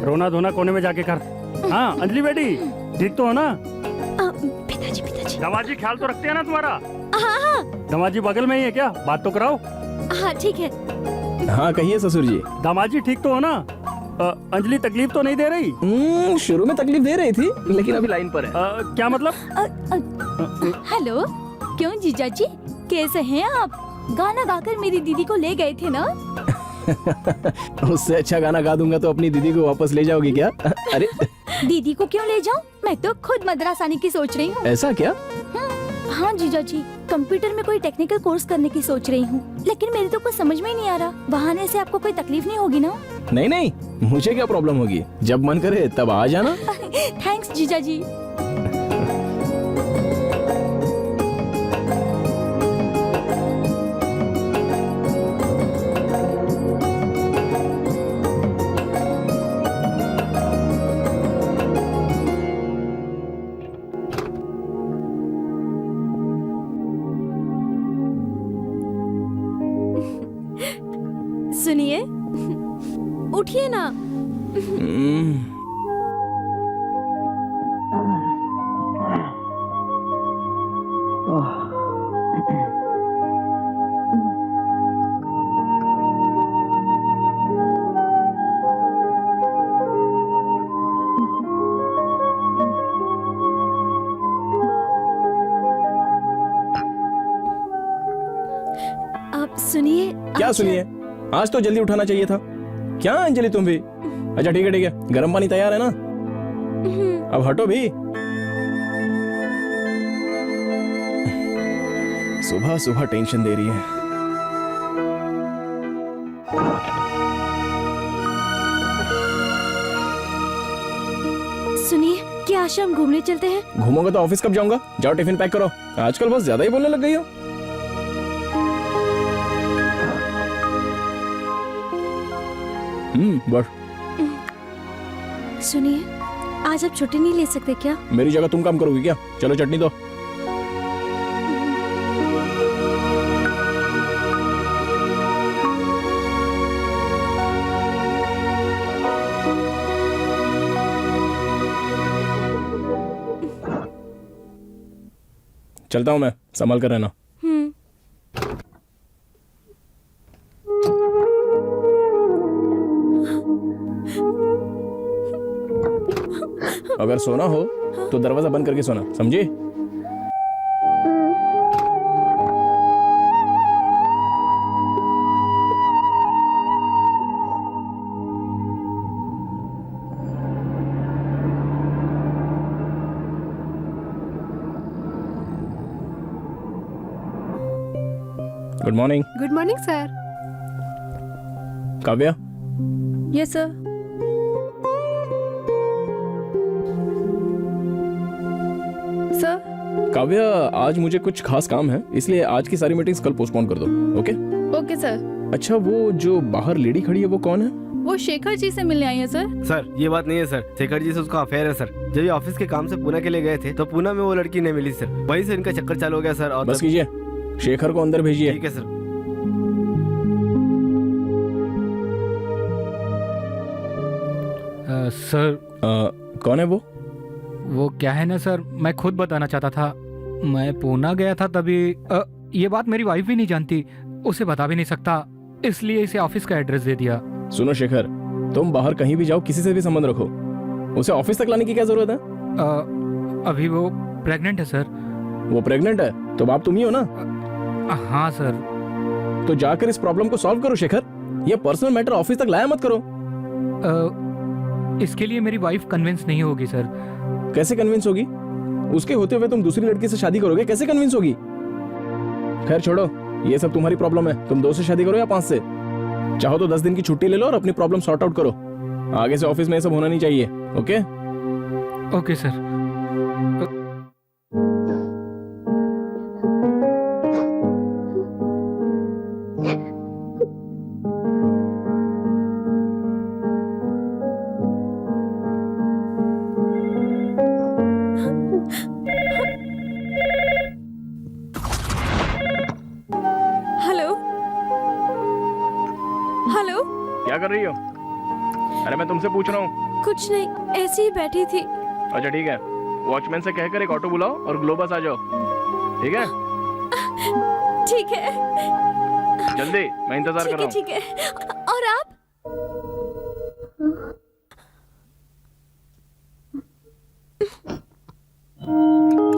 रोना धोना कोने में जाके कर। हाँ अंजलि बेटी, ठीक तो हो ना? पिताजी पिताजी। दमाजी ख्याल तो रखते हैं ना तुम्हारा? हाँ हाँ दमाजी बगल में ही है क्या? बात तो कराओ। हाँ, ठीक है। हाँ कहिए ससुर जी। दामाजी ठीक तो हो ना? अंजलि तकलीफ तो नहीं दे रही? शुरू में तकलीफ दे रही थी, लेकिन अभी लाइन पर है। क्या मतलब? हेलो, क्यों जीजा जी, कैसे हैं आप? गाना गाकर मेरी दीदी को ले गए थे ना? उससे अच्छा गाना गा दूंगा तो अपनी दीदी को वापस ले जाओगी क्या? अरे दीदी को क्यों ले जाऊं? मैं तो खुद मद्रास आने की सोच रही हूँ। ऐसा क्या? हाँ जीजा जी, कंप्यूटर में कोई टेक्निकल कोर्स करने की सोच रही हूँ, लेकिन मेरे तो कुछ समझ में ही नहीं आ रहा। वहाँ आने से आपको कोई तकलीफ नहीं होगी ना? नहीं नहीं, मुझे क्या प्रॉब्लम होगी, जब मन करे तब आ जाना। थैंक्स जीजा जी। सुनिए, उठिए ना। आप सुनिए। क्या सुनिए? आज तो जल्दी उठाना चाहिए था। क्या अंजलि तुम भी? अच्छा ठीक है ठीक है, गर्म पानी तैयार है ना? अब हटो भी। सुबह सुबह टेंशन दे रही है। सुनिए, क्या आज शाम घूमने चलते हैं? घूमोगे तो ऑफिस कब जाऊंगा? जाओ टिफिन पैक करो। आजकल बस ज्यादा ही बोलने लग गई हो। बस। सुनिए, आज आप छुट्टी नहीं ले सकते क्या? मेरी जगह तुम काम करोगी क्या? चलो चटनी दो। चलता हूँ मैं, संभाल कर रहना। अगर सोना हो तो दरवाजा बंद करके सोना, समझे? Good morning. Good morning sir. Kavya, yes sir. Sir. Kavya आज मुझे कुछ खास काम है, इसलिए आज की सारी मीटिंग्स कल पोस्टपोन कर दो। ओके? Okay sir. अच्छा, वो जो बाहर लेडी खड़ी है वो कौन है? वो शेखर जी से मिलने आई है सर। सर ये बात नहीं है सर, शेखर जी से उसका अफेयर है सर। जब ये ऑफिस के काम से पुणे के लिए गए थे तो पुणे में वो लड़की नहीं मिली सर, वहीं से इनका चक्कर चालू हो गया सर। और बस कीजिए, शेखर को अंदर भेजिए। ठीक है सर। सर कौन है वो? वो क्या है ना सर, मैं खुद बताना चाहता था। मैं पूना गया था तभी ये बात मेरी वाइफ भी नहीं जानती, उसे बता भी नहीं सकता, इसलिए इसे ऑफिस का एड्रेस दे दिया। सुनो शेखर, तुम बाहर कहीं भी जाओ, किसी से भी संबंध रखो, उसे ऑफिस तक लाने की क्या जरूरत है? अभी वो प्रेग्नेंट है सर। वो प्रेग्नेंट है तो बाप तुम ही हो ना? हाँ सर। तो जाकर इस प्रॉब्लम को सॉल्व करो शेखर, ये पर्सनल मैटर ऑफिस तक लाया मत करो। इसके लिए मेरी वाइफ कन्विंस नहीं होगी सर। कैसे कन्विंस होगी? उसके होते हुए तुम दूसरी लड़की से शादी करोगे, कैसे कन्विंस होगी? खैर छोड़ो, ये सब तुम्हारी प्रॉब्लम है, तुम 2 से शादी करो या 5 से। चाहो तो 10 दिन की छुट्टी ले लो और अपनी प्रॉब्लम सॉर्ट आउट करो। आगे से ऑफिस में ये सब होना नहीं चाहिए। Okay? Okay sir. Hello hello. क्या कर रही हो? अरे मैं तुमसे पूछ रहा हूँ। कुछ नहीं, ऐसे ही बैठी थी। अच्छा ठीक है, वॉचमैन से कहकर एक ऑटो बुलाओ और ग्लोबस आ जाओ। ठीक है? ठीक है जल्दी, मैं इंतजार कर रहा हूँ। ठीक है। और आप?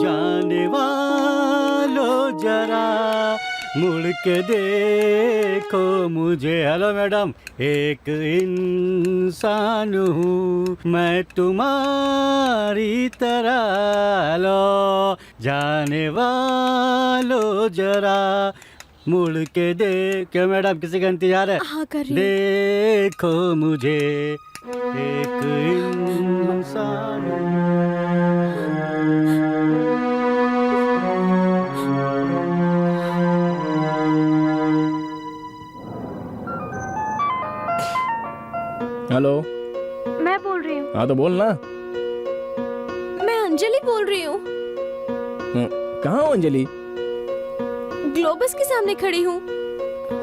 जाने वालों जरा मुड़ के देखो मुझे। हेलो मैडम, एक इंसान हूँ मैं तुम्हारी तरह। हेलो जाने वालों जरा मुड़ के देखो। मैडम किसी का इंतजार है? हाँ कर रही हूँ। देखो मुझे, एक इंसान हूँ। हेलो, मैं बोल रही हूँ। हाँ तो बोल ना। मैं अंजलि बोल रही हूँ। कहाँ हो अंजलि? ग्लोबस के सामने खड़ी हूँ।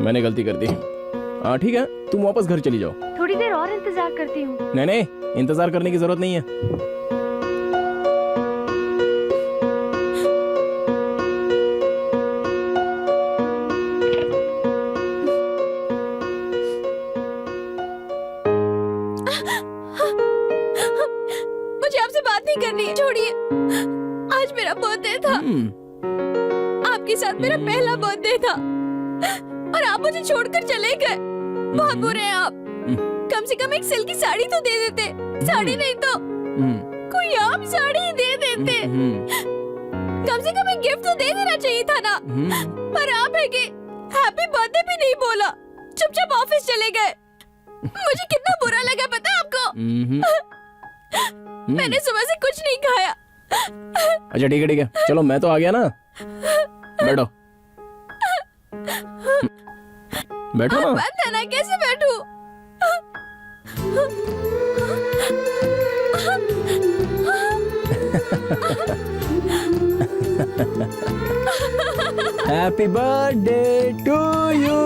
मैंने गलती कर दी। हाँ ठीक है, तुम वापस घर चली जाओ। थोड़ी देर और इंतजार करती हूँ। नहीं नहीं, इंतजार करने की जरूरत नहीं है। मुझे आपसे बात नहीं करनी है, छोड़िए। आज मेरा बर्थडे था। आपके साथ मेरा पहला बर्थडे था और आप मुझे छोड़कर चले गए। बहुत बुरे हैं आप। कम से कम एक सिल्की साड़ी तो दे देते। साड़ी नहीं तो कोई आप साड़ी दे देते। कम से कम एक गिफ्ट तो दे देना चाहिए था ना। पर आप है कि हैप्पी बर्थडे भी नहीं बोला, चुपचाप ऑफिस चले गए। मुझे कितना बुरा लगा पता है आपको? मैंने सुबह से कुछ नहीं खाया। अच्छा ठीक है, चलो मैं तो आ गया ना। बैठो बैठो ना। बंद है ना, कैसे बैठूं? Happy birthday to you.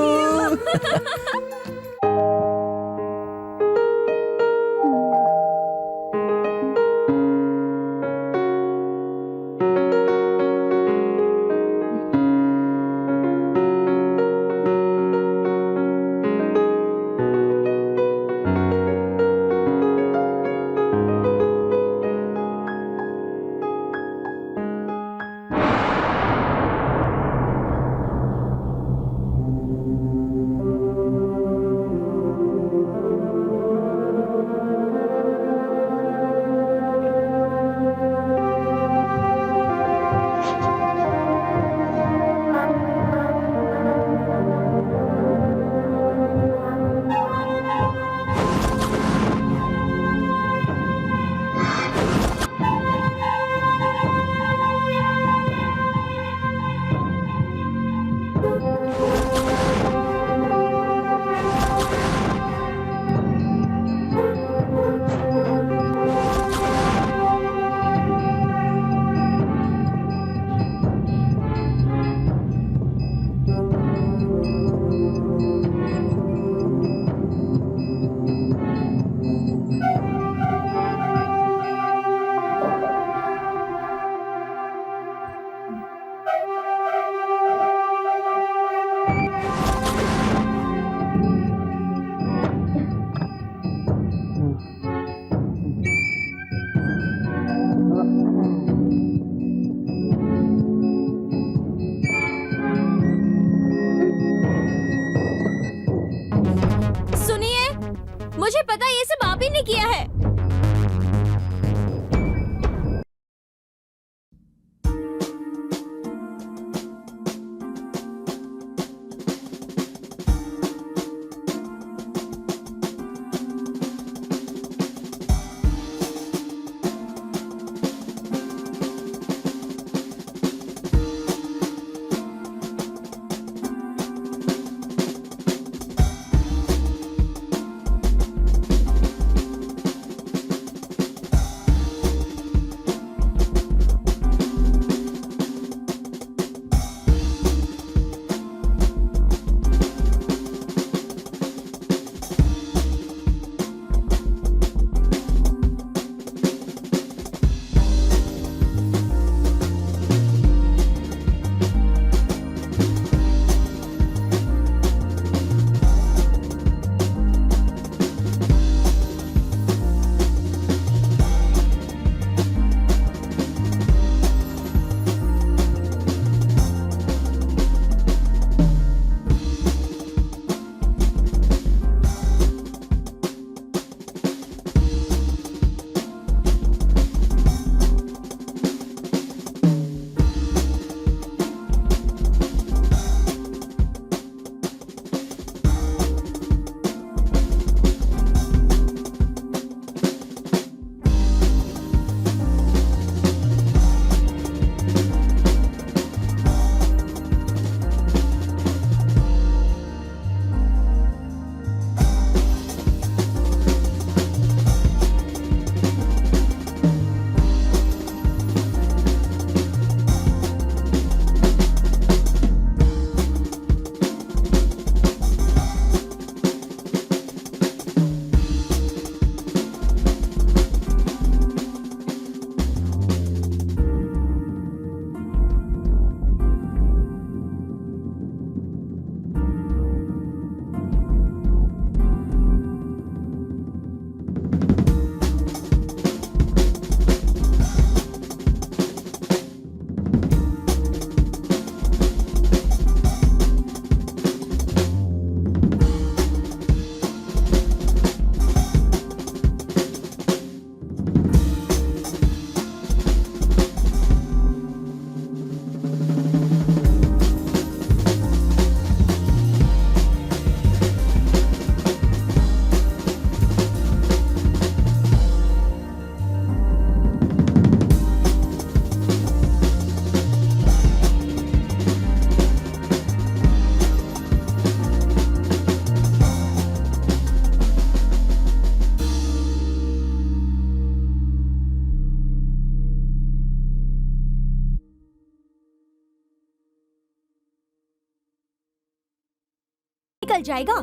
निकल जाएगा।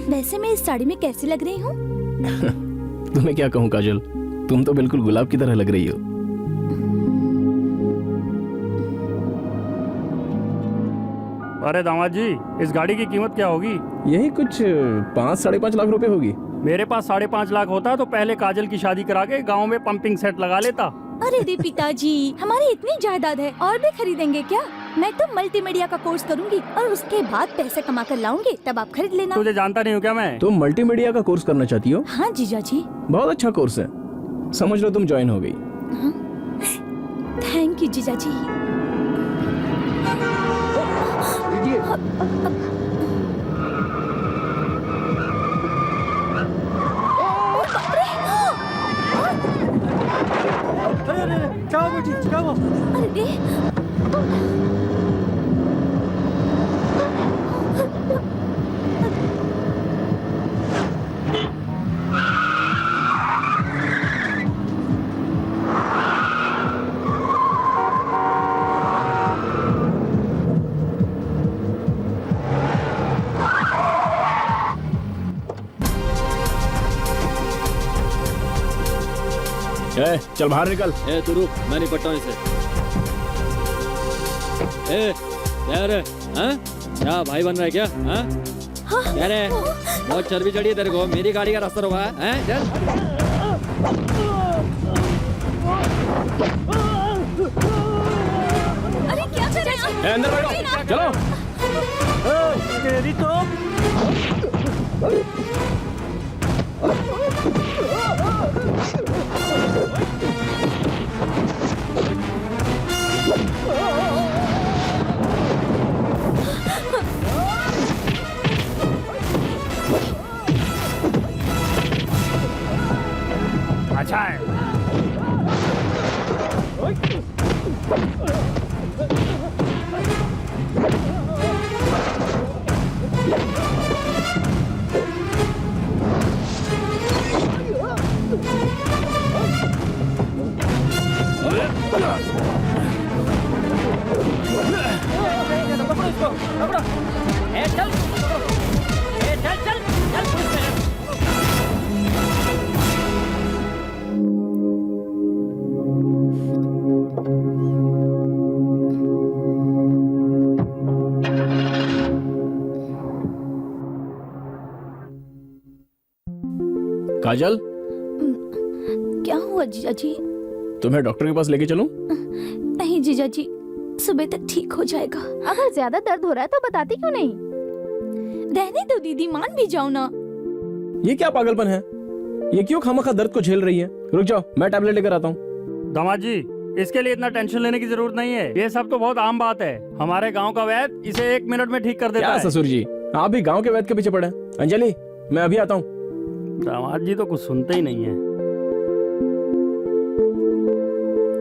वैसे मैं इस साड़ी में कैसी लग रही हूँ? तुम्हें क्या कहूँ काजल, तुम तो बिल्कुल गुलाब की तरह लग रही हो। अरे दामाद जी, इस गाड़ी की कीमत क्या होगी? यही कुछ 5-5.5 लाख रुपए होगी। मेरे पास 5.5 लाख होता तो पहले काजल की शादी करा के गांव में पंपिंग सेट लगा लेता। अरे रे पिताजी, हमारी इतनी जायदाद है, और भी खरीदेंगे क्या? मैं तो मल्टीमीडिया का कोर्स करूंगी और उसके बाद पैसे कमा कर लाऊंगी, तब आप खरीद लेना। तुझे जानता नहीं हूँ क्या मैं? तुम मल्टीमीडिया का कोर्स करना चाहती हो? हाँ जीजा जी। बहुत अच्छा कोर्स है, समझ लो तुम ज्वाइन हो गई। थैंक यू जीजा जी। क्या हुआ बेटी, क्या हुआ? अरे चल बाहर निकल। तू रुक, मैं निपटता हूँ इसे। क्या रे, हाँ? क्या भाई बन रहा है क्या? हाँ? क्या रे, बहुत चर्बी चढ़ी है तेरे को, मेरी गाड़ी का रास्ता रोका है? चल। अरे क्या कर रहे हैं? अंदर बैठो, चलो। तेरी तो अच्छा है। काजल, क्या हुआ जीजा जी? तुम्हें डॉक्टर के पास लेके चलूं? नहीं जीजा जी, सुबह तक ठीक हो जाएगा। अगर ज्यादा दर्द हो रहा है तो बताती क्यों नहीं? रहने दो दीदी, मान भी जाओ ना। ये क्या पागलपन है? ये क्यों खामखा दर्द को झेल रही है? रुक जाओ, मैं टैबलेट लेकर आता हूँ। दामाद जी, इसके लिए इतना टेंशन लेने की जरूरत नहीं है, ये सब तो बहुत आम बात है। हमारे गांव का वैद्य इसे 1 मिनट में ठीक कर देता क्या है। ससुर जी, आप भी गांव के वैद्य के पीछे पड़े हैं। अंजलि, मैं अभी आता हूँ। दामाद जी तो कुछ सुनते ही नहीं है।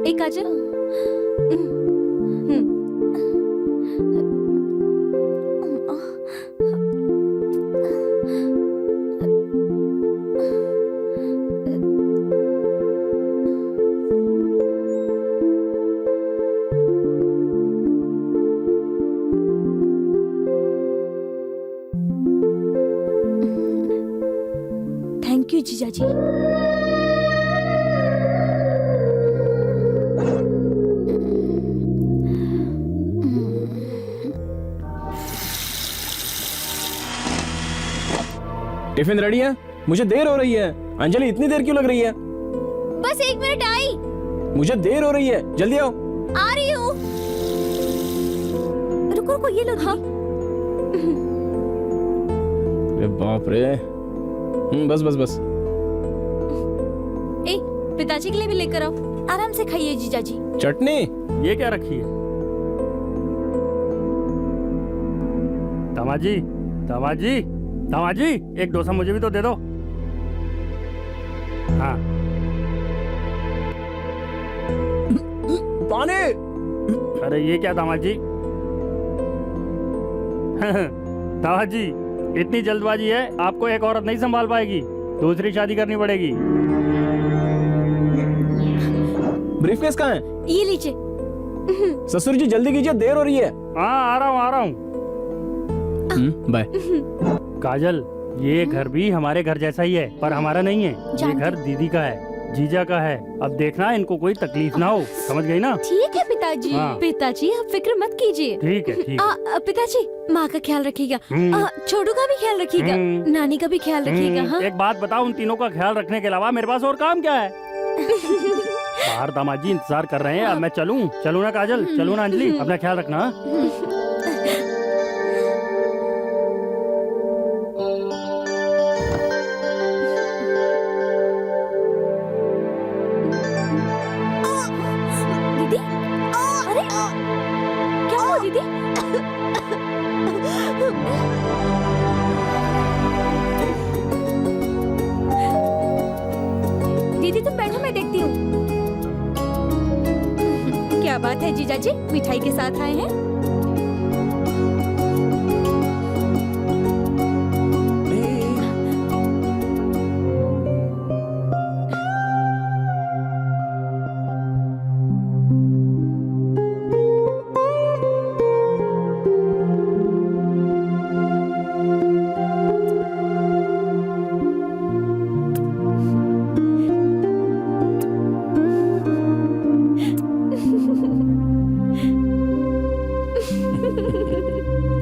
एक काजल, थैंक यू जीजा जी। टिफिन रेडी है? मुझे देर हो रही है। अंजलि, इतनी देर क्यों लग रही है? बस 1 मिनट आई। मुझे देर हो रही है, जल्दी आओ। आ रही हूँ। रुको रुको, ये लो। हाँ। अरे बाप रे। बस बस बस। ए, पिताजी के लिए भी लेकर आओ। आराम से खाइए जीजा जी। चटनी? ये क्या रखी है? दामाद जी, दामाद जी, दामाद जी, एक डोसा मुझे भी तो दे दो। हाँ। पानी। अरे ये क्या दामाद जी? दामाद जी, इतनी जल्दबाजी है, आपको एक औरत नहीं संभाल पाएगी, दूसरी शादी करनी पड़ेगी। ब्रीफकेस कहाँ है? ये लीजिए। ससुर जी जल्दी कीजिए, देर हो रही है। हाँ, आ रहा हूँ, आ रहा हूँ। बाय। काजल, ये घर भी हमारे घर जैसा ही है, पर हमारा नहीं है। ये घर दीदी का है, जीजा का है। अब देखना इनको कोई तकलीफ ना हो, समझ गई ना? ठीक है पिताजी। हाँ। पिताजी आप फिक्र मत कीजिए। ठीक है, ठीक है। पिताजी माँ का ख्याल रखिएगा, छोटू का भी ख्याल रखिएगा, नानी का भी ख्याल रखिएगा। हाँ? एक बात बताओ, उन तीनों का ख्याल रखने के अलावा मेरे पास और काम क्या है? बाहर दामाजी इंतजार कर रहे हैं। अब मैं चलूं ना काजल, चलूं ना अंजलि, अपना ख्याल रखना। दीदी, अरे क्या हुआ दीदी? दीदी तुम बैठो, मैं देखती हूँ। क्या बात है जीजा जी, मिठाई के साथ आए हैं?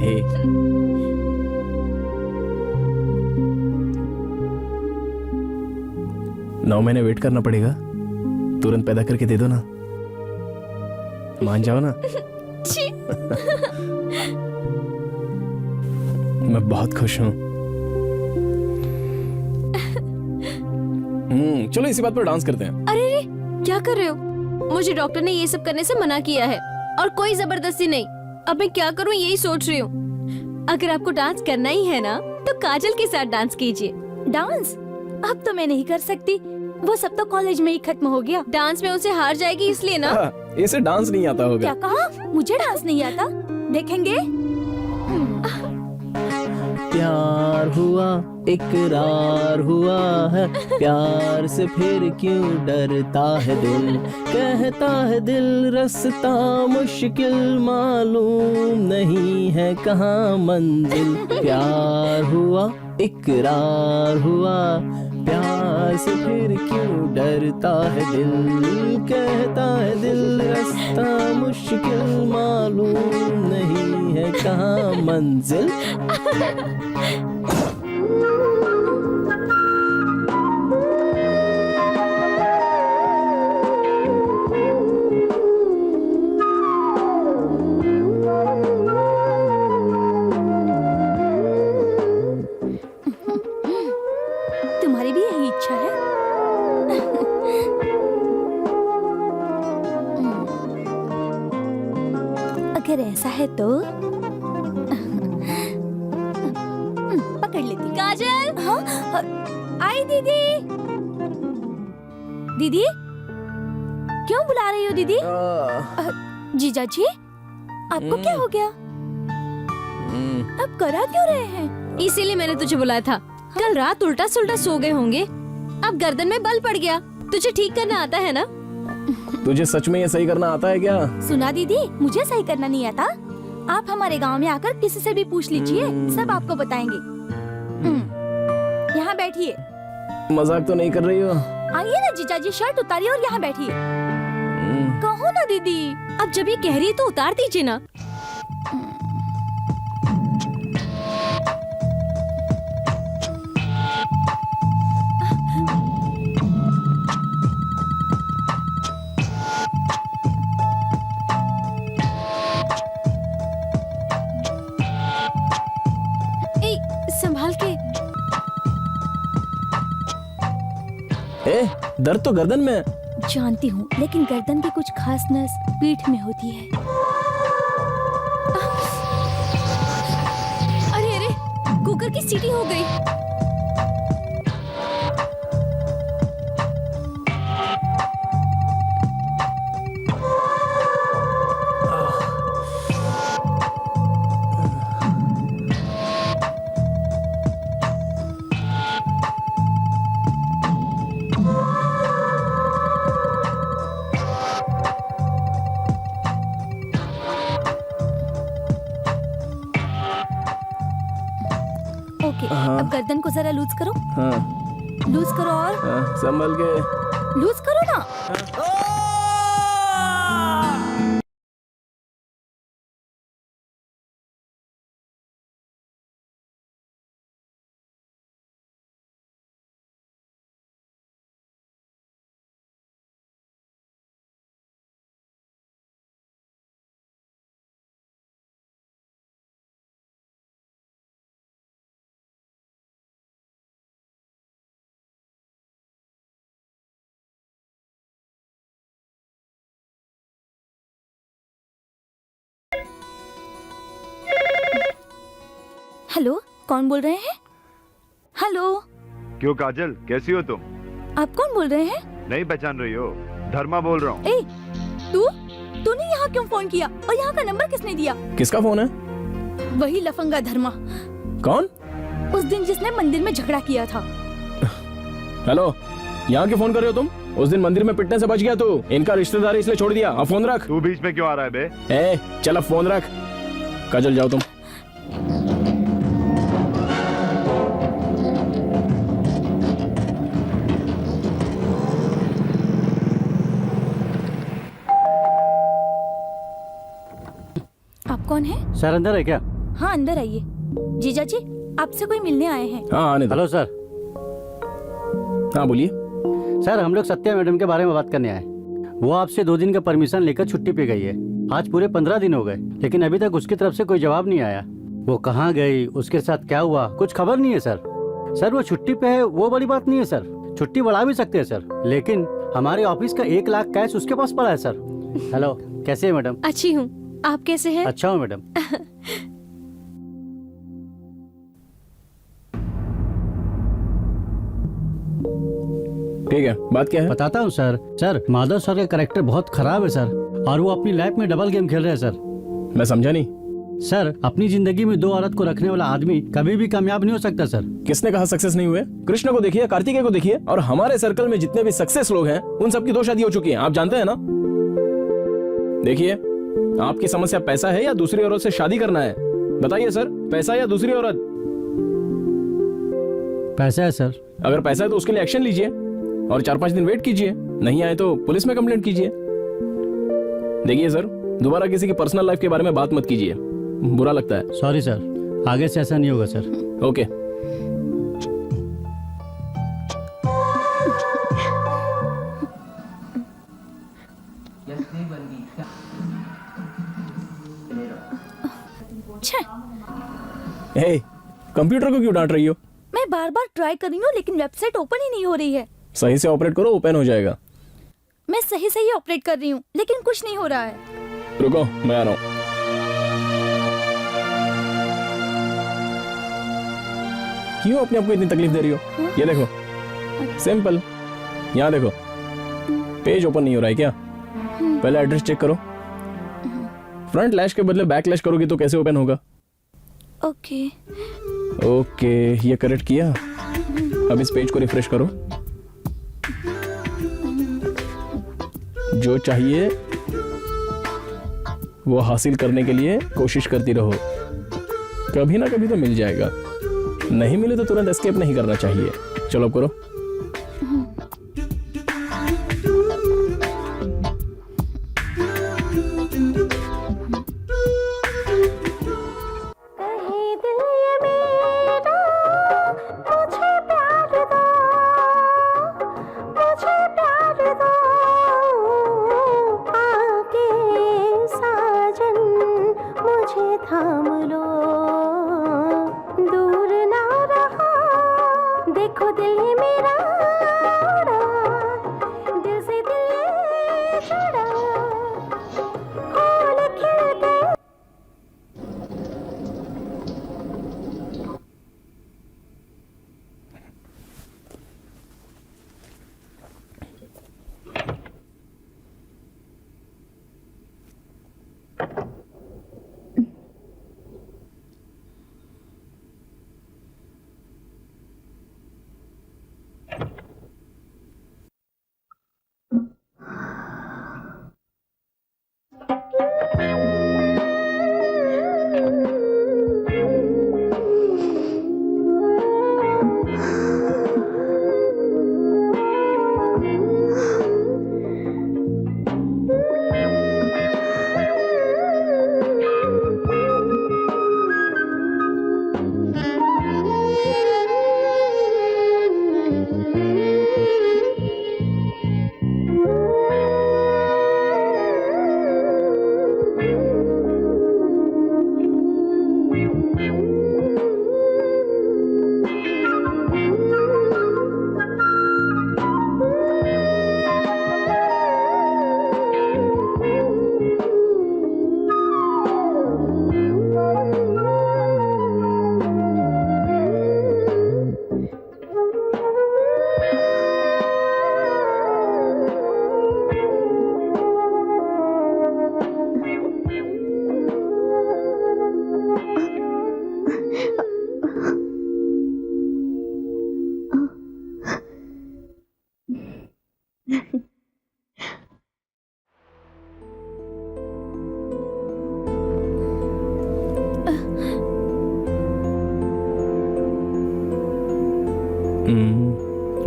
हे, 9 महीने वेट करना पड़ेगा? तुरंत पैदा करके दे दो ना, मान जाओ ना। मैं बहुत खुश हूँ। चलो इसी बात पर डांस करते हैं। अरे रे, क्या कर रहे हो? मुझे डॉक्टर ने ये सब करने से मना किया है, और कोई जबरदस्ती नहीं। अब मैं क्या करूँ यही सोच रही हूँ। अगर आपको डांस करना ही है ना, तो काजल के साथ डांस कीजिए। डांस? अब तो मैं नहीं कर सकती, वो सब तो कॉलेज में ही खत्म हो गया। डांस में उनसे हार जाएगी इसलिए ना। इसे डांस नहीं आता होगा। क्या कहा? मुझे डांस नहीं आता? देखेंगे। प्यार हुआ, इकरार हुआ है, प्यार से फिर क्यों डरता है दिल, कहता है दिल रास्ता मुश्किल, मालूम नहीं है कहाँ मंजिल। प्यार हुआ, इकरार हुआ, प्यार से फिर क्यों डरता है दिल, कहता है दिल रास्ता मुश्किल, मालूम नहीं है कहाँ मंजिल। तुम्हारी भी यही इच्छा है? अगर ऐसा है तो पकड़ लेती। काजल, हाँ? आई दीदी। दीदी क्यों बुला रही हो दीदी? जीजा जी आपको क्या हो गया? अब करा क्यों रहे हैं? इसीलिए मैंने तुझे बुलाया था। कल रात उल्टा सुल्टा सो गए होंगे, अब गर्दन में बल पड़ गया। तुझे ठीक करना आता है ना? तुझे सच में ये सही करना आता है क्या? सुना दीदी, मुझे सही करना नहीं आता। आप हमारे गांव में आकर किसी से भी पूछ लीजिए, सब आपको बताएंगे। यहाँ बैठिए। मजाक तो नहीं कर रही हो? आइए ना जीजा जी, शर्ट उतारिए और यहाँ बैठिए। कहो ना दीदी, अब जब ये कह रही है तो उतार दीजिए ना। संभाल के। दर्द तो गर्दन में। जानती हूँ, लेकिन गर्दन की कुछ खास नस पीठ में होती है। अरे अरे, कुकर की सीटी हो गई। हाँ। अब गर्दन को जरा लूज करो, हाँ लूज करो और हाँ, संभल के। लूज करो ना। हेलो, कौन बोल रहे हैं? हेलो, क्यों काजल, कैसी हो तुम? आप कौन बोल रहे हैं? नहीं पहचान रही हो? धर्मा बोल रहा हूँ। ए, तूने यहाँ क्यों फोन किया और यहाँ का नंबर किसने दिया? किसका फोन है? वही लफंगा धर्मा। कौन? उस दिन जिसने मंदिर में झगड़ा किया था। हेलो, यहाँ क्यों फोन कर रहे हो तुम? उस दिन मंदिर में पिटने से बच गया तू। इनका रिश्तेदार इसलिए छोड़ दिया। अब फोन रख। तू बीच में क्यों आ रहा है बे? चल अब फोन रख। काजल जाओ तुम। आप कौन है? सर अंदर है क्या? हाँ अंदर आइए। जीजा जी, आपसे कोई मिलने आए हैं। हाँ आने दो। Hello sir. हाँ बोलिए। सर हम लोग सत्या मैडम के बारे में बात करने आए। वो आपसे 2 दिन का परमिशन लेकर छुट्टी पे गई है। आज पूरे 15 दिन हो गए, लेकिन अभी तक उसकी तरफ से कोई जवाब नहीं आया। वो कहाँ गई, उसके साथ क्या हुआ, कुछ खबर नहीं है सर। सर वो छुट्टी पे है, वो बड़ी बात नहीं है सर। छुट्टी बढ़ा भी सकते हैं सर, लेकिन हमारे ऑफिस का 1 लाख कैश उसके पास पड़ा है सर। हेलो, कैसे है मैडम? अच्छी हूँ, आप कैसे हैं? अच्छा हूँ मैडम। ठीक है, बात क्या है? बताता हूँ सर। सर माधव सर का कैरेक्टर बहुत खराब है सर, और वो अपनी लाइफ में डबल गेम खेल रहे हैं सर। मैं समझा नहीं। सर अपनी जिंदगी में 2 औरत को रखने वाला आदमी कभी भी कामयाब नहीं हो सकता सर। किसने कहा सक्सेस नहीं हुए? कृष्ण को देखिए, कार्तिकेय को देखिए, और हमारे सर्कल में जितने भी सक्सेस लोग हैं उन सबकी 2 शादी हो चुकी हैं। आप जानते हैं ना? देखिए, आपकी समस्या पैसा है या दूसरी औरत से शादी करना है? बताइए सर, पैसा या दूसरी औरत? पैसा है सर। अगर पैसा है तो उसके लिए एक्शन लीजिए और 4-5 दिन वेट कीजिए। नहीं आए तो पुलिस में कंप्लेंट कीजिए। देखिए सर, दोबारा किसी की पर्सनल लाइफ के बारे में बात मत कीजिए, बुरा लगता है। सॉरी सर, आगे से ऐसा नहीं होगा सर। ओके। हे, कंप्यूटर को क्यों डांट रही हो? मैं बार बार ट्राई कर रही हूँ लेकिन वेबसाइट ओपन ही नहीं हो रही है। सही से ऑपरेट करो, ओपन हो जाएगा। मैं सही सही ऑपरेट कर रही हूँ लेकिन कुछ नहीं हो रहा है। रुको, मैं आ रहा हूँ। क्यों अपने आप को इतनी तकलीफ दे रही हो? ये देखो, सिंपल। यहाँ देखो, पेज ओपन नहीं हो रहा है क्या? पहले एड्रेस चेक करो। फ्रंट लैश के बदले बैक लैश करोगे तो कैसे ओपन होगा? ओके ओके, ये करेक्ट किया। अब इस पेज को रिफ्रेश करो। जो चाहिए वो हासिल करने के लिए कोशिश करती रहो, कभी ना कभी तो मिल जाएगा। नहीं मिले तो तुरंत एस्केप नहीं करना चाहिए। चलो अब करो। थाम लो, दूर ना रहा, देखो दिल है मेरा, दिल से दिल जुड़ा, फूल खिल गए।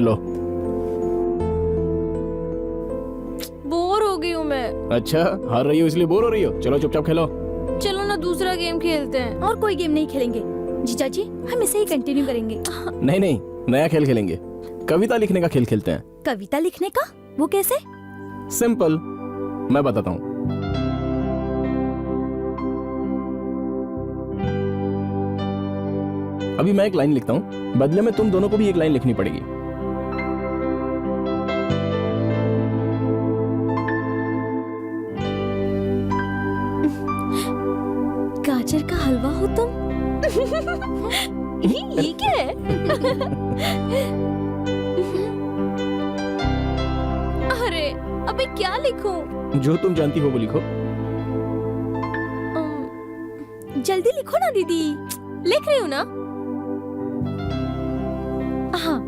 लो। बोर हो गई हूँ मैं। अच्छा, हार रही हो इसलिए बोर हो रही हो? चलो चुपचाप खेलो। चलो ना दूसरा गेम खेलते हैं। और कोई गेम नहीं खेलेंगे जीजा जी, हम इसे ही कंटिन्यू करेंगे। नहीं नहीं, नया खेल खेलेंगे। कविता लिखने का खेल खेलते हैं। कविता लिखने का? वो कैसे? सिंपल, मैं बताता हूँ। अभी मैं एक लाइन लिखता हूँ, बदले में तुम दोनों को भी एक लाइन लिखनी पड़ेगी। गाजर का हलवा हो तुम? ये क्या है? अरे अबे क्या लिखूं? जो तुम जानती हो वो लिखो। जल्दी लिखो ना दीदी। लिख रही हूँ ना। हाँ।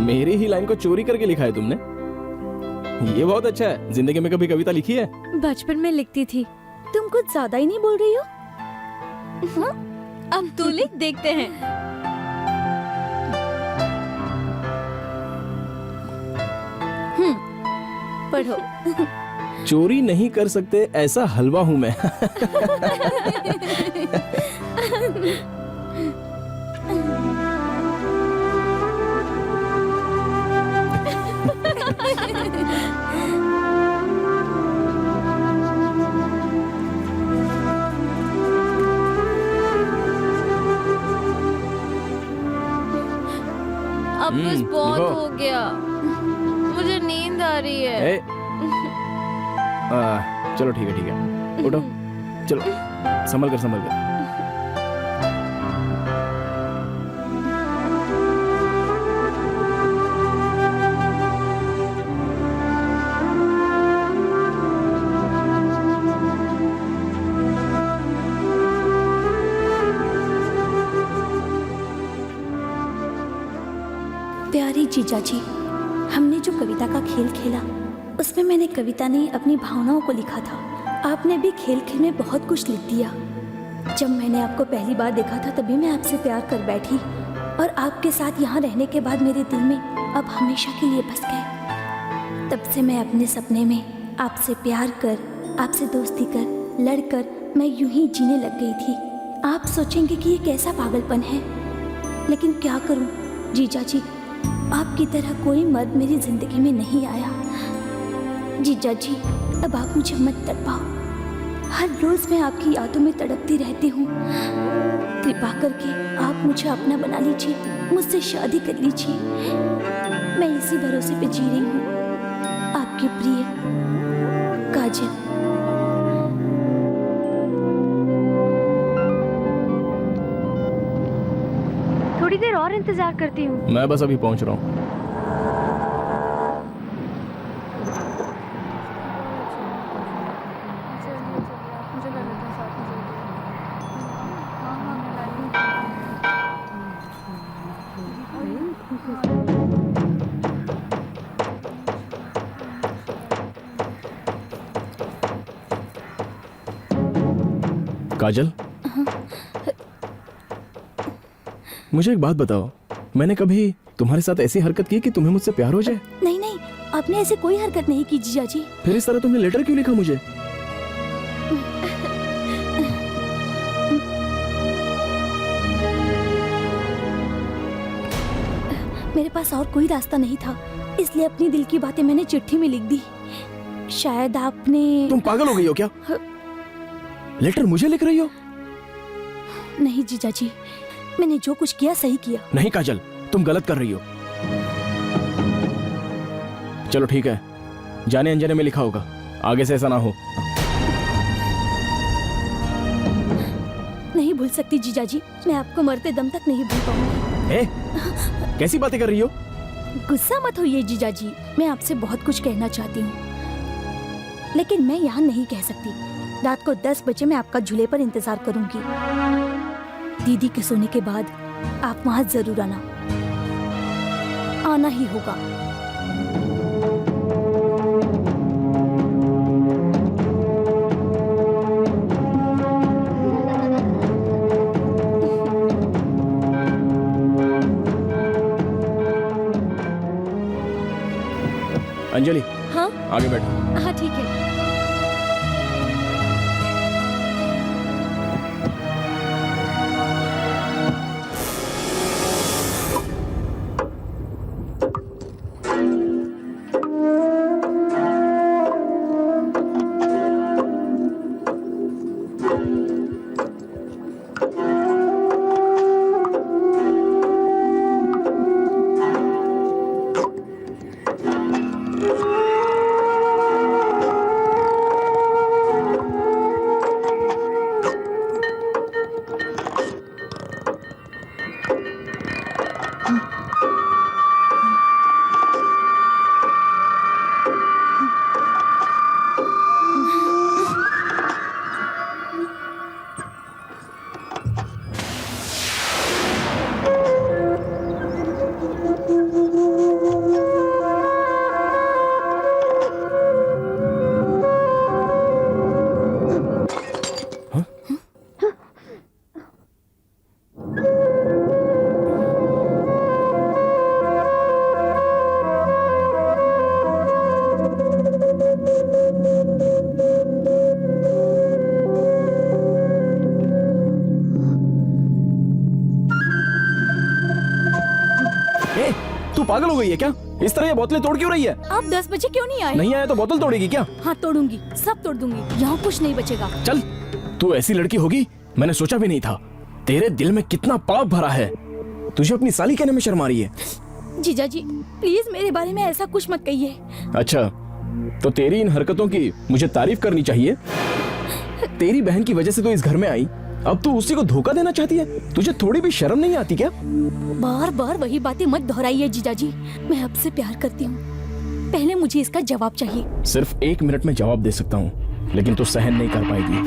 मेरी ही लाइन को चोरी करके लिखा है तुमने। ये बहुत अच्छा है। जिंदगी में कभी कविता लिखी है? बचपन में लिखती थी। तुम कुछ ज्यादा ही नहीं बोल रही हो? अब तू लिख, देखते हैं। पढ़ो। चोरी नहीं कर सकते ऐसा हलवा हूं मैं। अब बस बहुत लिखो। हो गया, मुझे नींद आ रही है। चलो ठीक है, उठो। चलो, संभल कर। प्यारी जीजा जी, हमने जो कविता का खेल खेला उसमें मैंने कविता नहीं अपनी भावनाओं को लिखा था। आपने भी खेल खेल में बहुत कुछ लिख दिया। जब मैंने आपको पहली बार देखा था तभी मैं आपसे प्यार कर बैठी, और आपके साथ यहाँ रहने के बाद मेरे दिल में अब हमेशा के लिए बस गए। तब से मैं अपने सपने में आपसे प्यार कर, आपसे दोस्ती कर, लड़कर मैं यूं ही जीने लग गई थी। आप सोचेंगे कि ये कैसा पागलपन है, लेकिन क्या करूं जीजा जी, आपकी तरह कोई मर्द मेरी जिंदगी में नहीं आया। जीजा जी, अब आप मुझे मत तड़पाओ। हर रोज मैं आपकी यादों में तड़पती रहती हूँ। कृपा करके आप मुझे अपना बना लीजिए, मुझसे शादी कर लीजिए। मैं इसी भरोसे पे जी रही हूँ। आपकी प्रिय काजल। थोड़ी देर और इंतजार करती हूँ। मैं बस अभी पहुंच रहा हूँ। काजल, मुझे एक बात बताओ, मैंने कभी तुम्हारे साथ ऐसी हरकत की कि तुम्हें मुझसे प्यार हो जाए? नहीं नहीं, आपने ऐसे कोई हरकत नहीं की जीजा जी। फिर इस तरह तुमने लेटर क्यों लिखा मुझे? मेरे पास और कोई रास्ता नहीं था, इसलिए अपनी दिल की बातें मैंने चिट्ठी में लिख दी। शायद आपने... तुम पागल हो गई हो क्या? लेटर मुझे लिख रही हो? नहीं जीजा जी, मैंने जो कुछ किया सही किया। नहीं काजल, तुम गलत कर रही हो। चलो ठीक है, जाने अनजाने में लिखा होगा, आगे से ऐसा ना हो। नहीं भूल सकती जीजा जी, मैं आपको मरते दम तक नहीं भूल पाऊंगी। कैसी बातें कर रही हो? गुस्सा मत होइए जीजा जी, मैं आपसे बहुत कुछ कहना चाहती हूँ, लेकिन मैं यहाँ नहीं कह सकती। रात को 10 बजे मैं आपका झूले पर इंतजार करूंगी। दीदी के सोने के बाद आप वहां जरूर आना ही होगा। हाँ आगे बैठो। हाँ ठीक है। तू पागल हो गई है क्या? इस तरह ये बोतलें तोड़ क्यों रही है? आप 10 बजे क्यों नहीं आए? नहीं आया तो बोतल तोड़ेगी क्या? हाँ तोड़ूंगी, सब तोड़ दूंगी, यहाँ कुछ नहीं बचेगा। चल, तू ऐसी लड़की होगी मैंने सोचा भी नहीं था। तेरे दिल में कितना पाप भरा है, तुझे अपनी साली कहने में शर्म आ रही है। जीजा जी प्लीज मेरे बारे में ऐसा कुछ मत कहिए। अच्छा, तो तेरी इन हरकतों की मुझे तारीफ करनी चाहिए। तेरी बहन की वजह से तो इस घर में आई, अब तू उसी को धोखा देना चाहती है? तुझे थोड़ी भी शर्म नहीं आती क्या? बार बार वही बातें मत दोहराइए जीजा जी, मैं आपसे प्यार करती हूँ, पहले मुझे इसका जवाब चाहिए। सिर्फ 1 मिनट में जवाब दे सकता हूँ, लेकिन तू सहन नहीं कर पाएगी।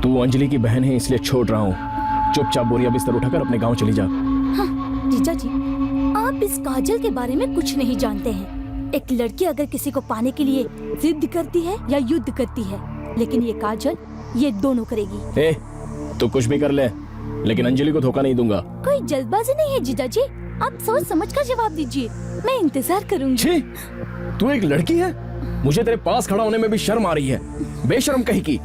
तू अंजलि की बहन है इसलिए छोड़ रहा हूँ। चुपचाप बोरिया बिस्तर उठाकर अपने गाँव चली जा। हाँ, जीजा जी आप इस काजल के बारे में कुछ नहीं जानते हैं। एक लड़की अगर किसी को पाने के लिए जिद करती है या युद्ध करती है, लेकिन ये काजल ये दोनों करेगी। ए, तू कुछ भी कर ले, लेकिन अंजलि को धोखा नहीं दूंगा। कोई जल्दबाजी नहीं है जीजा जी, आप सोच समझ कर जवाब दीजिए, मैं इंतजार करूंगी। छी, तू एक लड़की है, मुझे तेरे पास खड़ा होने में भी शर्म आ रही है। बेशर्म कहीं की।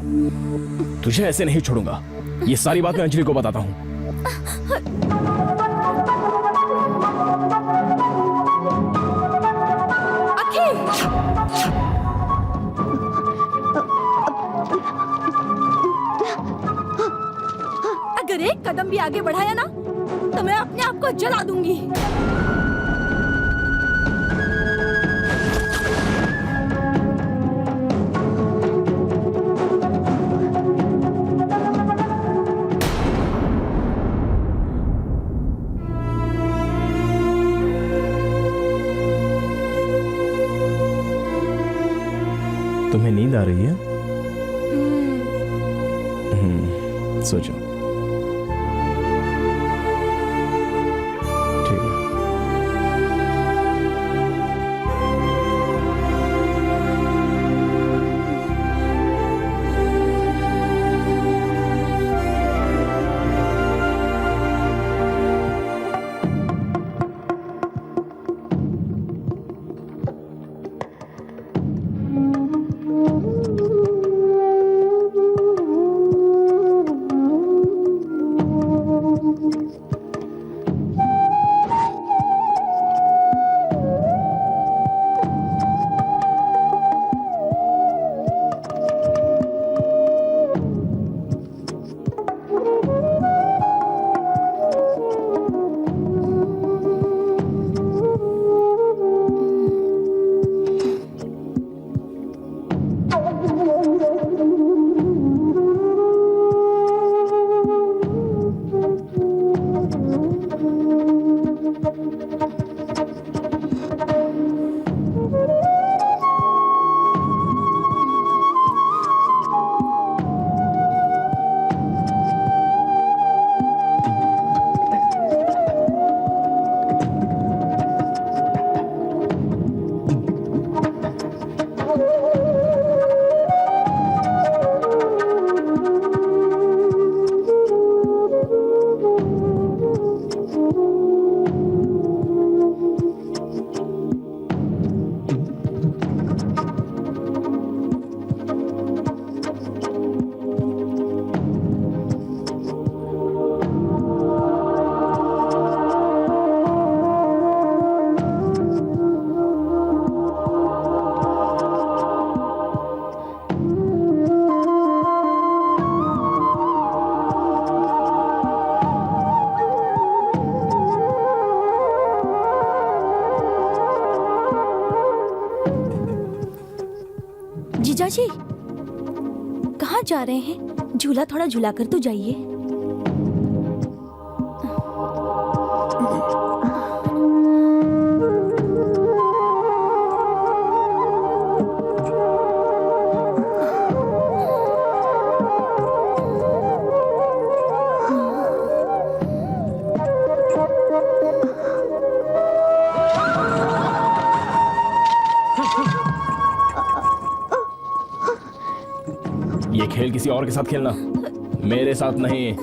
तुझे ऐसे नहीं छोड़ूंगा, ये सारी बात मैं अंजलि को बताता हूँ। अगर एक कदम भी आगे बढ़ाया ना तो मैं अपने आप को जला दूंगी। तुम्हें नींद आ रही है? सोचो। ठीक है। जीजा जी कहाँ जा रहे हैं? झूला थोड़ा झूला कर तो जाइए। ये खेल किसी और के साथ खेलना, मेरे साथ नहीं।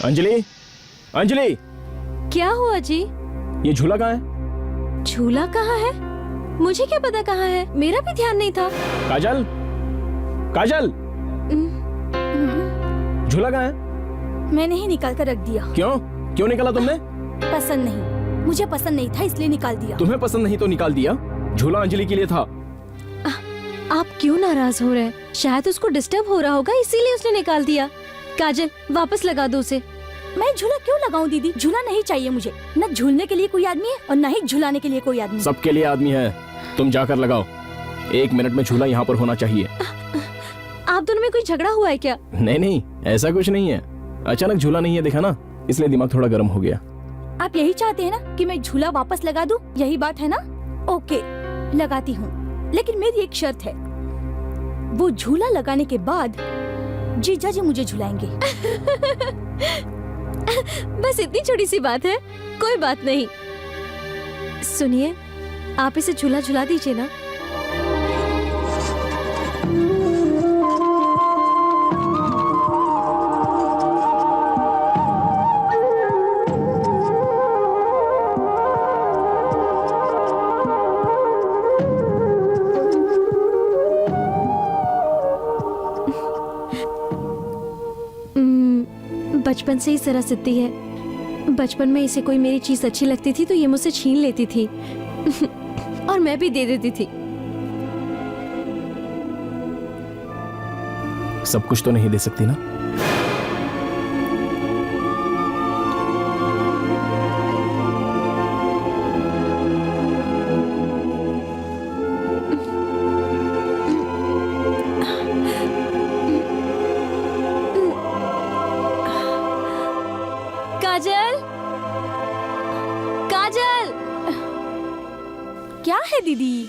अंजलि, अंजलि, क्या हुआ जी? ये झूला कहाँ है? झूला कहाँ है? मुझे क्या पता कहाँ है, मेरा भी ध्यान नहीं था। काजल, काजल, झूला कहाँ है? मैंने ही निकाल कर रख दिया। क्यों? क्यों निकाला तुमने? पसंद नहीं, मुझे पसंद नहीं था इसलिए निकाल दिया। तुम्हें पसंद नहीं तो निकाल दिया। झूला अंजलि के लिए था। आप क्यों नाराज हो रहे हैं? शायद उसको डिस्टर्ब हो रहा होगा इसीलिए उसने निकाल दिया। काजल वापस लगा दो उसे। मैं झूला क्यों लगाऊं दीदी? झूला नहीं चाहिए मुझे। न झूलने के लिए कोई आदमी है और न ही झुलाने के लिए कोई आदमी। सबके लिए आदमी है, तुम जाकर लगाओ। 1 मिनट में झूला यहाँ पर होना चाहिए। आप दोनों में कोई झगड़ा हुआ है क्या? नहीं नहीं, ऐसा कुछ नहीं है। अचानक झूला नहीं है देखा ना, इसलिए दिमाग थोड़ा गर्म हो गया। आप यही चाहते हैं ना कि मैं झूला वापस लगा दूं? यही बात है ना? ओके, लगाती हूँ, लेकिन मेरी एक शर्त है। वो झूला लगाने के बाद जीजा जी मुझे झुलाएंगे। बस इतनी छोटी सी बात है, कोई बात नहीं। सुनिए, आप इसे झूला झुला दीजिए ना। बचपन से ही जरा सिद्धि है। बचपन में इसे कोई मेरी चीज अच्छी लगती थी तो ये मुझसे छीन लेती थी और मैं भी दे देती थी। सब कुछ तो नहीं दे सकती ना। काजल, काजल, क्या है दीदी?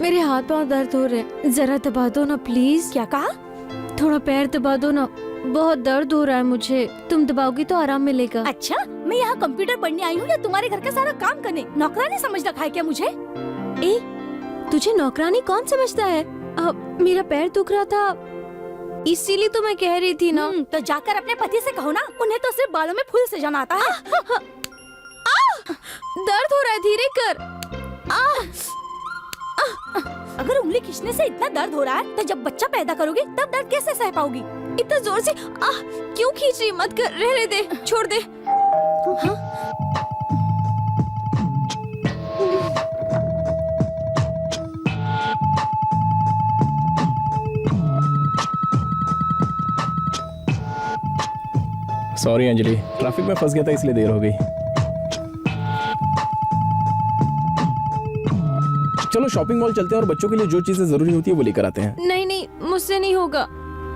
मेरे हाथ पांव दर्द हो रहे, जरा दबा दो ना प्लीज। क्या कहा? थोड़ा पैर दबा दो ना, बहुत दर्द हो रहा है मुझे। तुम दबाओगी तो आराम मिलेगा। अच्छा, मैं यहाँ कंप्यूटर पढ़ने आई हूँ या तुम्हारे घर का सारा काम करने? नौकरानी समझ रखा है क्या मुझे? ए, तुझे नौकरानी कौन समझता है? मेरा पैर दुख रहा था इसीलिए तो मैं कह रही थी ना। तो जाकर अपने पति से कहो ना, उन्हें तो सिर्फ बालों में फूल सजाना आता है। दर्द हो रहा है, धीरे कर। अगर उंगली खींचने से इतना दर्द हो रहा है तो जब बच्चा पैदा करोगी तब दर्द कैसे सह पाओगी? इतना जोर से क्यों खींच रही? मत कर, रहने दे, छोड़ दे। सॉरी अंजलि, ट्रैफिक में फंस गया था इसलिए देर हो गई। चलो शॉपिंग मॉल चलते हैं और बच्चों के लिए जो चीजें जरूरी होती है वो लेकर आते हैं। नहीं नहीं, मुझसे नहीं होगा,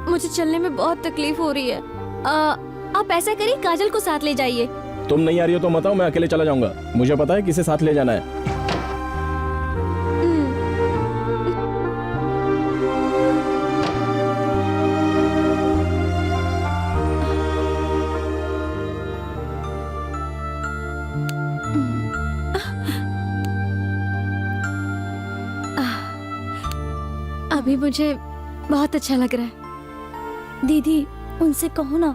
मुझे चलने में बहुत तकलीफ हो रही है। आप ऐसा करिए, काजल को साथ ले जाइए। तुम नहीं आ रही हो तो मत आओ, मैं अकेले चला जाऊंगा। मुझे पता है किसे साथ ले जाना है। अभी मुझे बहुत अच्छा लग रहा है। दीदी, उनसे कहो ना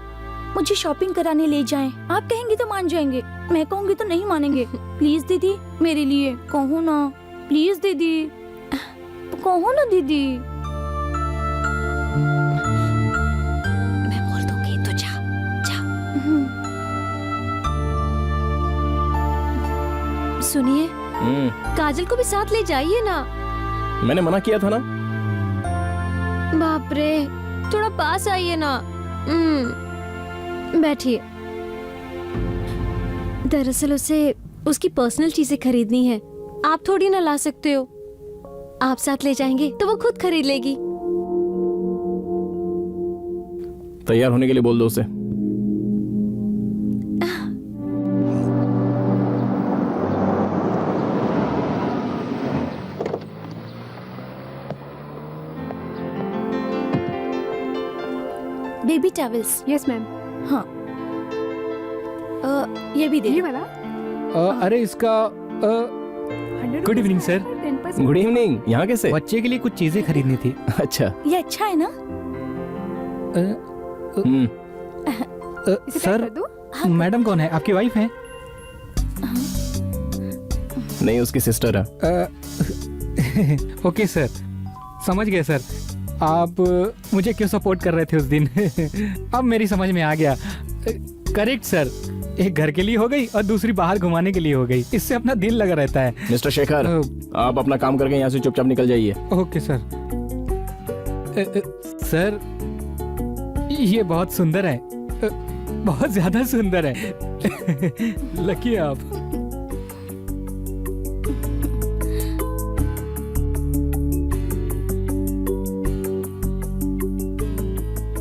मुझे शॉपिंग कराने ले जाएं। आप कहेंगी तो मान जाएंगे, मैं कहूंगी तो नहीं मानेंगे। प्लीज दीदी, मेरे लिए कहो ना। प्लीज दीदी, कहो ना दीदी। मैं बोल दूंगी तो जा जा। सुनिए, काजल को भी साथ ले जाइए ना। मैंने मना किया था ना। बाप रे, थोड़ा पास आइए ना। बैठिए। दरअसल उसे उसकी पर्सनल चीजें खरीदनी है, आप थोड़ी ना ला सकते हो। आप साथ ले जाएंगे तो वो खुद खरीद लेगी। तैयार होने के लिए बोल दो उसे। Baby towels. Yes ma'am. हाँ, ये भी दे। ये वाला? अरे इसका good evening sir. 10% good evening. यहाँ कैसे? बच्चे के लिए कुछ चीजें खरीदनी थी। अच्छा। ये अच्छा है ना? इसे पैक सर, कर दूं? मैडम कौन है? आपकी वाइफ है? नहीं, उसकी सिस्टर है। ओके सर, समझ गए सर। आप मुझे क्यों सपोर्ट कर रहे थे उस दिन? अब मेरी समझ में आ गया। करेक्ट सर, एक घर के लिए हो गई और दूसरी बाहर घुमाने के लिए हो गई। इससे अपना दिल लगा रहता है। मिस्टर शेखर, आप अपना काम करके यहाँ से चुपचाप निकल जाइए। Okay sir. सर, ये बहुत सुंदर है, बहुत ज्यादा सुंदर है। लकी आप।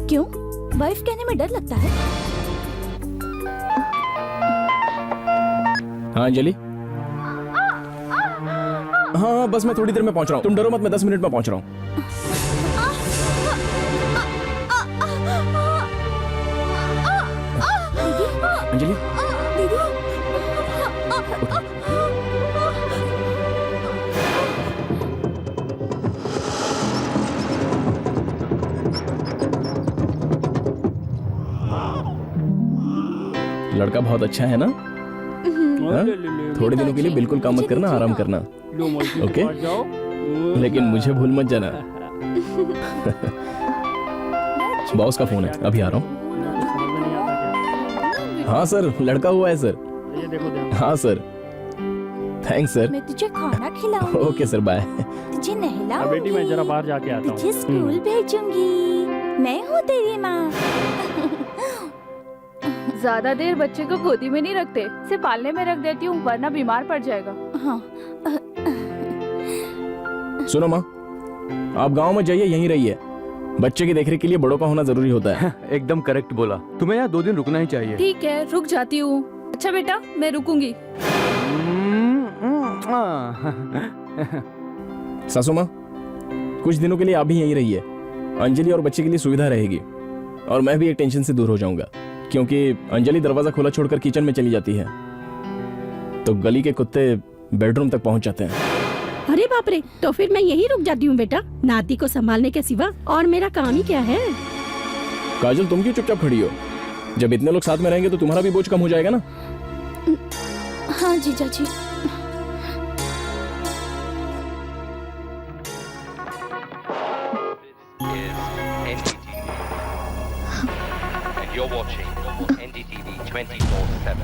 क्यों? वाइफ कहने में डर लगता है? हाँ अंजलि। हाँ बस मैं थोड़ी देर में पहुंच रहा हूँ, तुम डरो मत, मैं 10 मिनट में पहुंच रहा हूँ। अंजलि, लड़का बहुत अच्छा है ना? हाँ? थोड़े दिनों के लिए बिल्कुल काम मत करना, आराम करना। ओके? लेकिन मुझे भूल मत जाना। बॉस का फोन है, अभी आ रहा हूँ। हाँ सर, लड़का हुआ है सर। हाँ सर, थैंक्स सर। मैं तुझे खाना खिलाऊंगी। Okay sir, bye. तुझे नहलाऊंगी। बेटी मैं जरा बाहर जाके आता हूँ। तुझे स्कूल भेजूंगी। मैं हूँ तेरी माँ। ज्यादा देर बच्चे को गोदी में नहीं रखते, सिर्फ पालने में रख देती हूँ, वरना बीमार पड़ जाएगा। हाँ। सुनो माँ, आप गांव में जाइए, यहीं रहिए। बच्चे की देखरेख के लिए बड़ों का होना जरूरी होता है। एकदम करेक्ट बोला, तुम्हें यहाँ 2 दिन रुकना ही चाहिए। ठीक है, रुक जाती हूँ। अच्छा बेटा, मैं रुकूंगी। सासू माँ, कुछ दिनों के लिए आप भी यहीं रहिए। अंजलि और बच्चे के लिए सुविधा रहेगी, और मैं भी एक टेंशन से दूर हो जाऊंगा, क्योंकि अंजलि दरवाजा खुला छोड़कर किचन में चली जाती है तो गली के कुत्ते बेडरूम तक पहुंच जाते हैं। अरे बाप रे, तो फिर मैं यही रुक जाती हूँ बेटा। नाती को संभालने के सिवा और मेरा काम ही क्या है? काजल, तुम क्यों चुपचाप खड़ी हो? जब इतने लोग साथ में रहेंगे तो तुम्हारा भी बोझ कम हो जाएगा ना। हाँ जीजा जी। You're watching NDTV 24/7.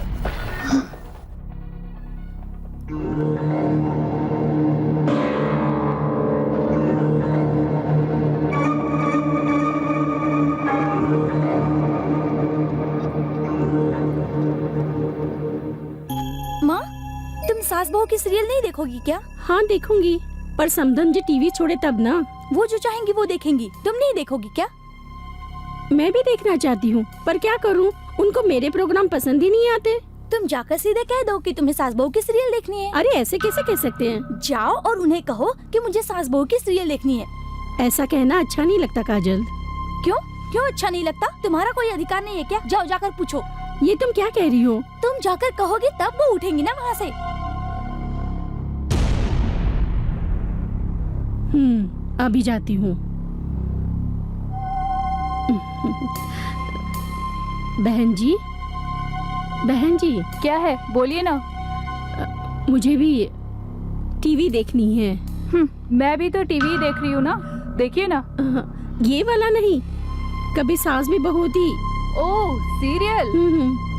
माँ, तुम सास बहू की सीरियल नहीं देखोगी क्या? हाँ देखूंगी, पर समधन जी टीवी छोड़े तब ना। वो जो चाहेंगी वो देखेंगी, तुम नहीं देखोगी क्या? मैं भी देखना चाहती हूँ, पर क्या करूँ, उनको मेरे प्रोग्राम पसंद ही नहीं आते। तुम जाकर सीधे कह दो कि तुम्हें सास बहू की सीरियल देखनी है। अरे ऐसे कैसे कह सकते हैं? जाओ और उन्हें कहो कि मुझे सास बहू की सीरियल देखनी है। ऐसा कहना अच्छा नहीं लगता काजल। क्यों? क्यों अच्छा नहीं लगता? तुम्हारा कोई अधिकार नहीं है क्या? जाओ जाकर पूछो। ये तुम क्या कह रही हो? तुम जाकर कहोगी तब वो उठेंगी ना वहाँ से। अभी जाती हूँ। बहन जी, बहन जी। क्या है? बोलिए ना। मुझे भी टीवी देखनी है। मैं भी तो टीवी देख रही हूँ ना, देखिए ना। ये वाला नहीं, कभी सास भी बहू थी। ओह, सीरियल।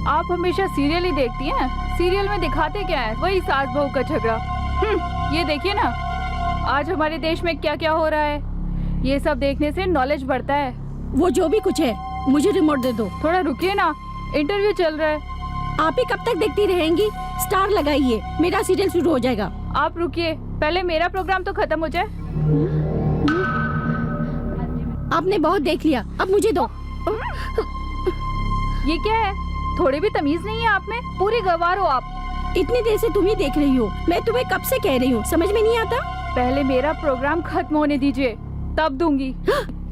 आप हमेशा सीरियल ही देखती हैं। सीरियल में दिखाते क्या है? वही सास बहू का झगड़ा। ये देखिए ना, आज हमारे देश में क्या क्या हो रहा है। ये सब देखने से नॉलेज बढ़ता है। वो जो भी कुछ है, मुझे रिमोट दे दो। थोड़ा रुकिए ना, इंटरव्यू चल रहा है। आप ही कब तक देखती रहेंगी? स्टार लगाइए, मेरा सीरियल शुरू हो जाएगा। आप रुकिए, पहले मेरा प्रोग्राम तो खत्म हो जाए। आपने बहुत देख लिया, अब मुझे दो। ये क्या है? थोड़ी भी तमीज नहीं है आप में, पूरी गवार हो आप। इतनी देर से तुम ही देख रही हो, मैं तुम्हें कब से कह रही हूँ, समझ में नहीं आता? पहले मेरा प्रोग्राम खत्म होने दीजिए, तब दूंगी।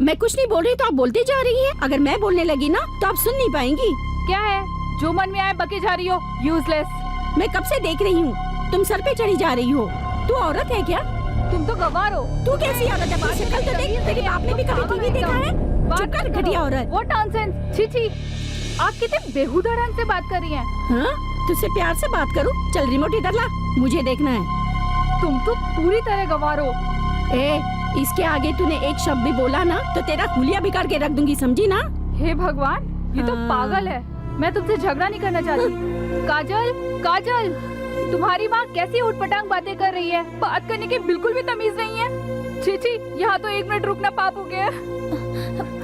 मैं कुछ नहीं बोल रही तो आप बोलते जा रही हैं। अगर मैं बोलने लगी ना तो आप सुन नहीं पाएंगी। क्या है? जो मन में आए बके जा रही हो, यूजलेस। मैं कब से देख रही हूँ, तुम सर पे चढ़ी जा रही हो। तू औरत है क्या? तुम तो गवार हो। तू कैसी औरत है? शक्ल तो देख, तेरे बाप ने भी कभी टीवी देखा है? चुप कर, घटिया औरत। What nonsense. छी छी, आप कितने बेहुदा ढंग से बात कर रही हैं। हाँ, तुझसे प्यार से बात करूं? चल रिमोट इधर ला, मुझे देखना है। तुम तो पूरी तरह गवार हो। ए, इसके आगे तूने एक शब्द भी बोला ना तो तेरा हुलिया बिगाड़ के रख दूंगी, समझी ना? हे भगवान, ये तो पागल है। मैं तुमसे झगड़ा नहीं करना चाहती। काजल, काजल, तुम्हारी माँ कैसी उटपटांग बातें कर रही है, बात करने की बिल्कुल भी तमीज नहीं है। छी छी, यहाँ तो 1 मिनट रुकना पाप हो गया।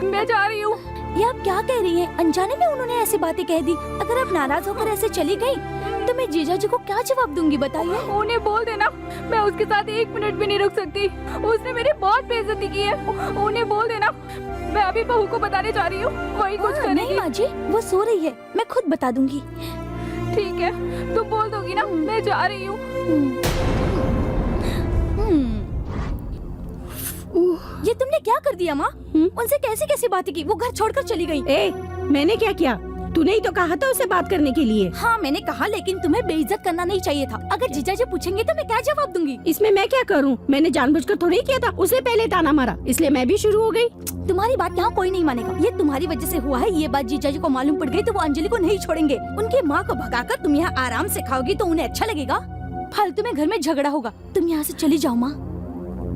मैं जा रही हूँ। ये आप क्या कह रही हैं? अनजाने में उन्होंने ऐसी बातें कह दी। अगर आप नाराज होकर ऐसे चली गई तो मैं जीजा जी को क्या जवाब दूंगी, बताइए? उन्हें बोल देना मैं उसके साथ 1 मिनट भी नहीं रुक सकती। उसने मेरी बहुत बेइज्जती की है। उन्हें बोल देना मैं अभी बहू को बताने जा रही हूँ, वही कुछ करेगी। नहीं माँ जी, वो सो रही है, मैं खुद बता दूंगी। ठीक है, तुम बोल दोगी ना, मैं जा रही हूँ। ये तुमने क्या कर दिया माँ? उनसे कैसी कैसी बातें की? वो घर छोड़कर चली गई। ए, मैंने क्या किया? तूने ही तो कहा था उसे बात करने के लिए। हाँ मैंने कहा, लेकिन तुम्हें बेइज्जत करना नहीं चाहिए था। अगर जीजा जी पूछेंगे तो मैं क्या जवाब दूंगी? इसमें मैं क्या करूँ? मैंने जानबूझकर थोड़ी ही किया था, उसे पहले ताना मारा, इसलिए मैं भी शुरू हो गई। तुम्हारी बात यहाँ कोई नहीं मानेगा। ये तुम्हारी वजह से हुआ है। ये बात जीजा जी को मालूम पड़ गई तो वो अंजलि को नहीं छोड़ेंगे। उनकी माँ को भगाकर तुम यहाँ आराम से खाओगी तो उन्हें अच्छा लगेगा? फालतू में घर में झगड़ा होगा। तुम यहाँ से चली जाओ माँ।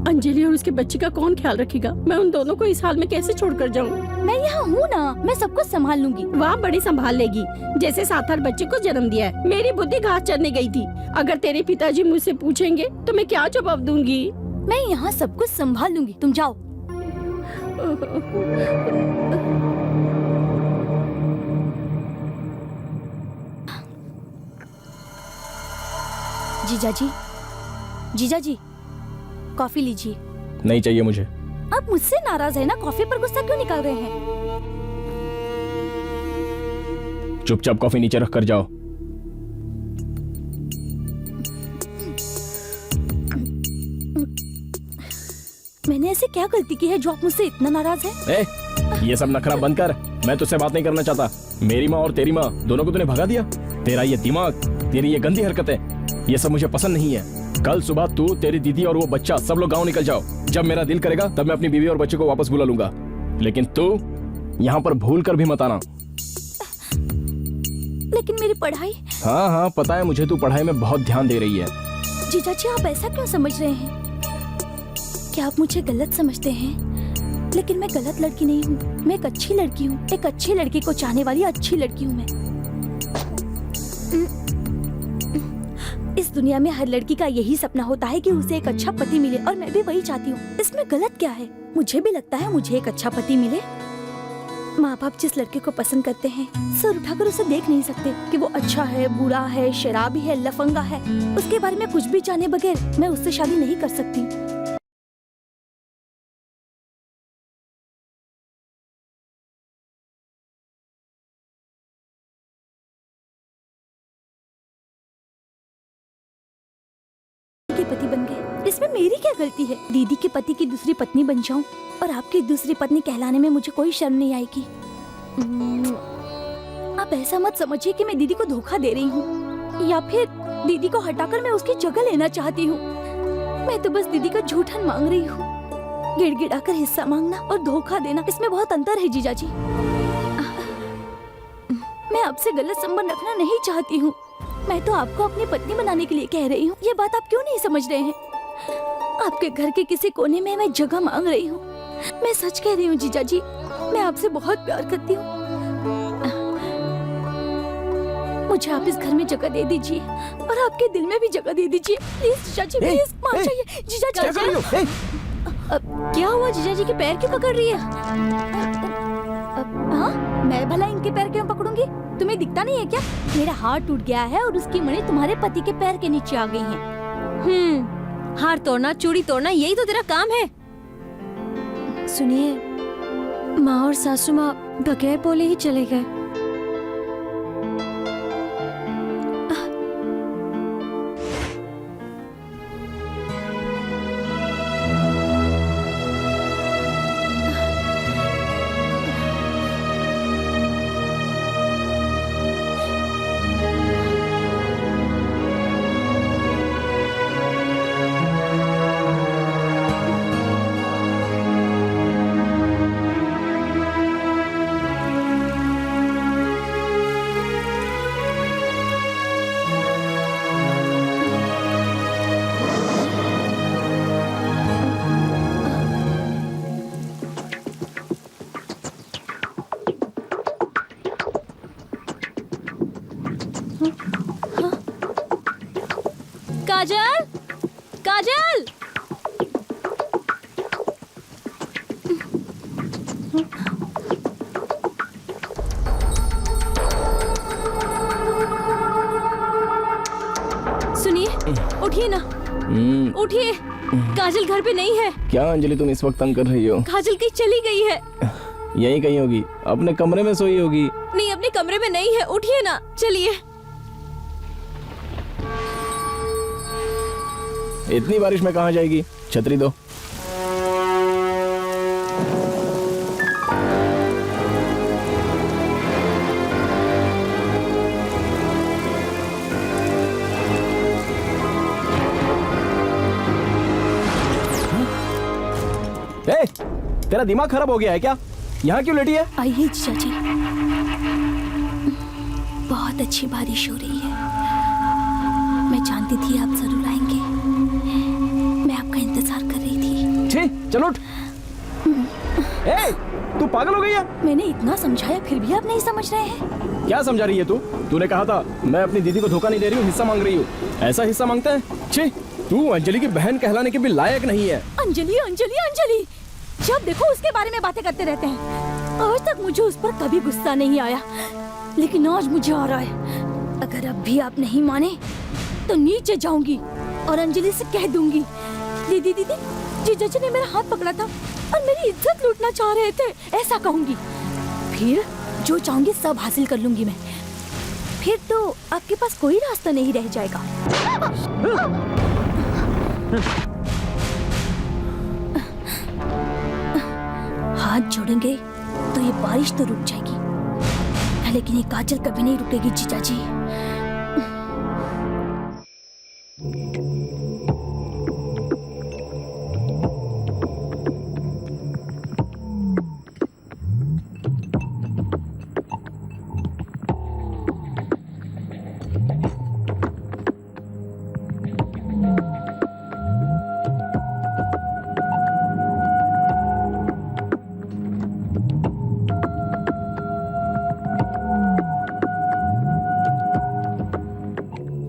अंजलि और उसके बच्चे का कौन ख्याल रखेगा? मैं उन दोनों को इस हाल में कैसे छोड़कर जाऊँ? मैं यहाँ हूँ ना, मैं सब कुछ संभाल लूंगी। वहाँ बड़ी संभाल लेगी, जैसे 7 बच्चे को जन्म दिया है। मेरी बुद्धि घास चरने गई थी। अगर तेरे पिताजी मुझसे पूछेंगे तो मैं क्या जवाब दूंगी? मैं यहाँ सब कुछ संभाल लूंगी, तुम जाओ। जीजा जी, जीजा जी, कॉफी लीजिए। नहीं चाहिए मुझे। आप मुझसे नाराज है ना? कॉफी पर गुस्सा क्यों निकाल रहे हैं? चुपचाप कॉफी नीचे रख कर जाओ। मैंने ऐसे क्या गलती की है जो आप मुझसे इतना नाराज है? ये सब नखरा बंद कर, मैं तुझसे बात नहीं करना चाहता। मेरी माँ और तेरी माँ दोनों को तूने भगा दिया। तेरा ये दिमाग, तेरी ये गंदी हरकतें, ये सब मुझे पसंद नहीं है। कल सुबह तू, तेरी दीदी और वो बच्चा सब लोग गांव निकल जाओ। जब मेरा दिल करेगा तब मैं अपनी बीवी और बच्चे को वापस बुला लूंगा, लेकिन तू यहाँ पर भूल कर भी मत आना। लेकिन मेरी पढ़ाई? हाँ हाँ पता है मुझे, तू पढ़ाई में बहुत ध्यान दे रही है। जीजा जी आप ऐसा क्यों समझ रहे हैं? क्या आप मुझे गलत समझते हैं? लेकिन मैं गलत लड़की नहीं हूँ, मैं एक अच्छी लड़की हूँ। एक अच्छी लड़की को चाहने वाली अच्छी लड़की हूँ मैं। इस दुनिया में हर लड़की का यही सपना होता है कि उसे एक अच्छा पति मिले, और मैं भी वही चाहती हूँ। इसमें गलत क्या है? मुझे भी लगता है मुझे एक अच्छा पति मिले। माँ बाप जिस लड़के को पसंद करते हैं, सर उठाकर उसे देख नहीं सकते कि वो अच्छा है, बुरा है, शराबी है, लफंगा है। उसके बारे में कुछ भी जाने बगैर मैं उससे शादी नहीं कर सकती। के पति बन गए, इसमें मेरी क्या गलती है? दीदी के पति की दूसरी पत्नी बन जाऊं और आपकी दूसरी पत्नी कहलाने में मुझे कोई शर्म नहीं आएगी। आप ऐसा मत समझिए कि मैं दीदी को धोखा दे रही हूँ, या फिर दीदी को हटाकर मैं उसकी जगह लेना चाहती हूँ। मैं तो बस दीदी का झूठन मांग रही हूँ। गिड़गिड़ाकर हिस्सा मांगना और धोखा देना, इसमें बहुत अंतर है जीजा जी। मैं आपसे गलत संबंध रखना नहीं चाहती हूँ। मैं तो आपको अपनी पत्नी बनाने के लिए कह रही हूँ। ये बात आप क्यों नहीं समझ रहे हैं? आपके घर के किसी कोने में मैं जगह मांग रही हूँ। मैं सच कह रही हूँ जीजा जी, मैं आपसे बहुत प्यार करती हूँ। मुझे आप इस घर में जगह दे दीजिए और आपके दिल में भी जगह दे दीजिए। प्लीज जीजा जी, प्लीज मान जाइए। जीजा जी, क्या हुआ? जीजा जी के पैर क्यों पकड़ रही है? हाँ, मैं भला इनके पैर क्यों पकड़ूंगी? तुम्हें दिखता नहीं है क्या? मेरा हाथ टूट गया है और उसकी मणि तुम्हारे पति के पैर के नीचे आ गई हैं। हार तोड़ना, चूड़ी तोड़ना, यही तो तेरा काम है। सुनिए, माँ और सासू माँ बगैर बोले ही चले गए। काजल, काजल, सुनिए, उठिए ना, उठिए। काजल घर पे नहीं है। क्या अंजलि तुम इस वक्त तंग कर रही हो? काजल कहीं चली गई है। यहीं कहीं होगी, अपने कमरे में सोई होगी। नहीं, अपने कमरे में नहीं है। उठिए ना, चलिए। इतनी बारिश में कहाँ जाएगी? छतरी दो। ए, तेरा दिमाग खराब हो गया है क्या? यहाँ क्यों लेटी है? आइए जीजा जी, बहुत अच्छी बारिश हो रही है। मैं जानती थी आप जरूर आएंगे। मैं आपका इंतजार कर रही थी। छी, चलो उठ। ए, तू पागल हो गई है? मैंने इतना समझाया फिर भी आप नहीं समझ रहे हैं। क्या समझा रही है तू? तूने कहा था मैं अपनी दीदी को धोखा नहीं दे रही हूँ, हिस्सा मांग रही हूँ। ऐसा हिस्सा मांगते हैं? छी, तू अंजलि की बहन कहलाने के भी लायक नहीं है। अंजलि, अंजलि, अंजलि, जब देखो उसके बारे में बातें करते रहते हैं। आज तक मुझे उस पर कभी गुस्सा नहीं आया, लेकिन आज मुझे आ रहा है। अगर अब भी आप नहीं माने तो नीचे जाऊंगी और अंजलि से कह दूंगी, दीदी दीदी, जीजा जी ने मेरा हाथ पकड़ा था और मेरी इज्जत लूटना चाह रहे थे, ऐसा कहूंगी। फिर जो चाहूंगी सब हासिल कर लूंगी मैं। फिर तो आपके पास कोई रास्ता नहीं रह जाएगा। हाथ जोड़ेंगे तो ये बारिश तो रुक जाएगी, लेकिन ये काजल कभी नहीं रुकेगी जीजा जी।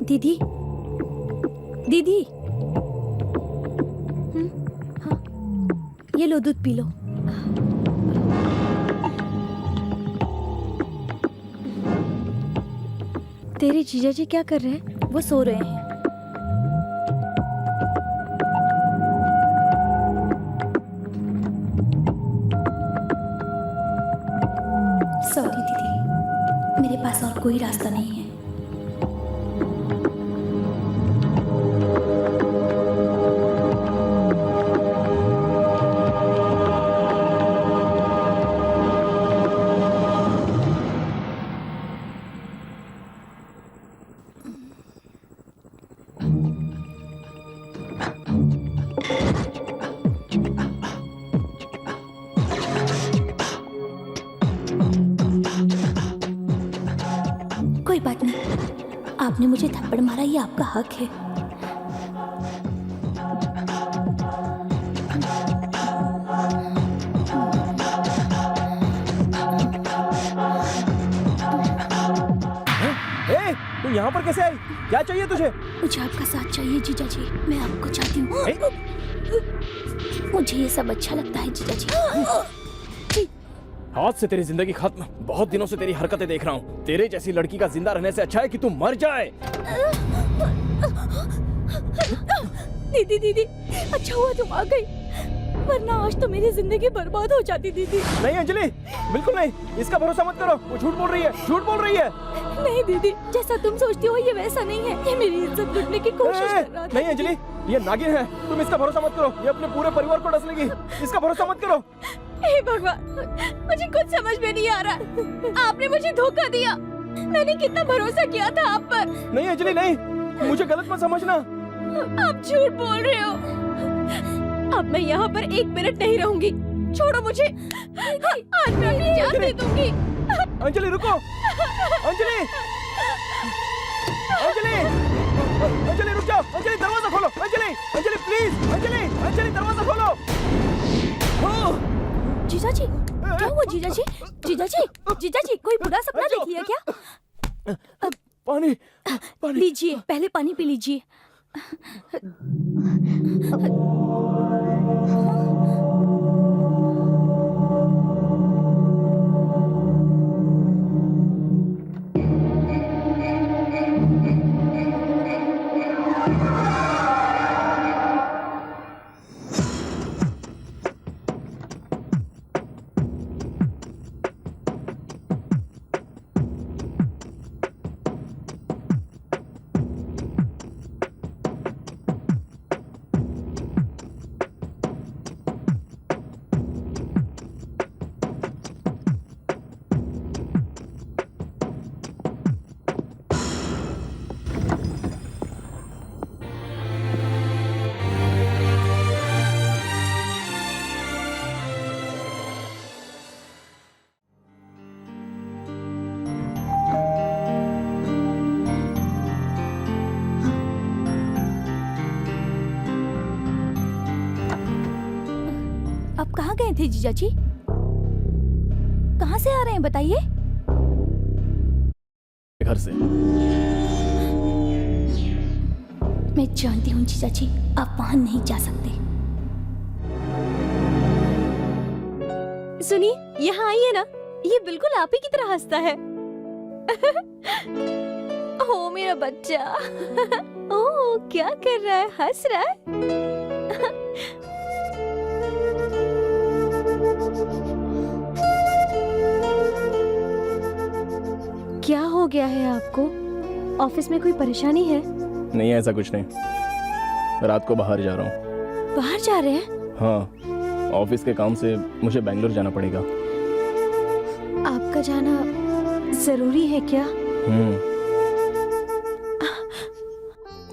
दीदी, दीदी, हाँ, ये लो दूध पी लो। तेरे जीजा जी क्या कर रहे हैं? वो सो रहे हैं। सॉरी दीदी, मेरे पास और कोई रास्ता नहीं है। कोई बात नहीं, आपने मुझे थप्पड़ मारा, ये आपका हक है। तू यहाँ पर कैसे आई? क्या चाहिए तुझे? मुझे आपका साथ चाहिए जीजा जी, मैं आपको चाहती हूँ। मुझे ये सब अच्छा लगता है जीजा जी। आज से तेरी जिंदगी खत्म। बहुत दिनों से तेरी हरकतें देख रहा हूँ। तेरे जैसी लड़की का जिंदा रहने से अच्छा है कि तू मर जाए। दीदी दीदी, अच्छा हुआ तुम आ गई, वरना आज तो मेरी जिंदगी बर्बाद हो जाती दीदी। नहीं अंजलि, बिल्कुल नहीं, इसका भरोसा मत करो। वो झूठ बोल रही है, झूठ बोल रही है। नहीं दीदी, जैसा तुम सोचती हो ये वैसा नहीं है। ये मेरी इज्जत लूटने की कोशिश कर रहा था। नहीं अंजलि, ये नागिन है, तुम इसका भरोसा मत करो। ये अपने पूरे परिवार को डस लेगी। इसका भरोसा मत करो। हे भगवान, मुझे कुछ समझ में नहीं आ रहा। आपने मुझे धोखा दिया। मैंने कितना भरोसा किया था आप पर। नहीं अंजलि नहीं, मुझे गलत मत समझना। आप झूठ बोल रहे हो। अब मैं यहाँ पर 1 मिनट नहीं रहूंगी। छोड़ो मुझे। आज मैं अपनी जान दे दूंगी। अंजलि रुको। अंजलि, अंजलि, अंजलि रुक जाओ। अंजलि दरवाजा खोलो। अंजलि, अंजलि प्लीज। अंजलि, अंजलि दरवाजा खोलो। जीजा जी, क्या हुआ जीजा जी? जीजा जी, जीजा जी, कोई बुरा सपना देख लिया क्या? पानी, पानी लीजिए, पहले पानी पी लीजिए। अब कहाँ गए थे जीजा जी? कहाँ से आ रहे हैं बताइए? घर से। मैं जानती हूँ जीजा जी, आप वहाँ नहीं जा सकते। सुनिए, यहाँ आइए ना। ये बिल्कुल आप ही की तरह हंसता है। ओ मेरा बच्चा। ओ क्या कर रहा है? हंस रहा है। क्या हो गया है आपको? ऑफिस में कोई परेशानी है? नहीं ऐसा कुछ नहीं, रात को बाहर जा रहा हूँ। बाहर जा रहे हैं? हाँ, ऑफिस के काम से मुझे बेंगलोर जाना पड़ेगा। आपका जाना जरूरी है क्या?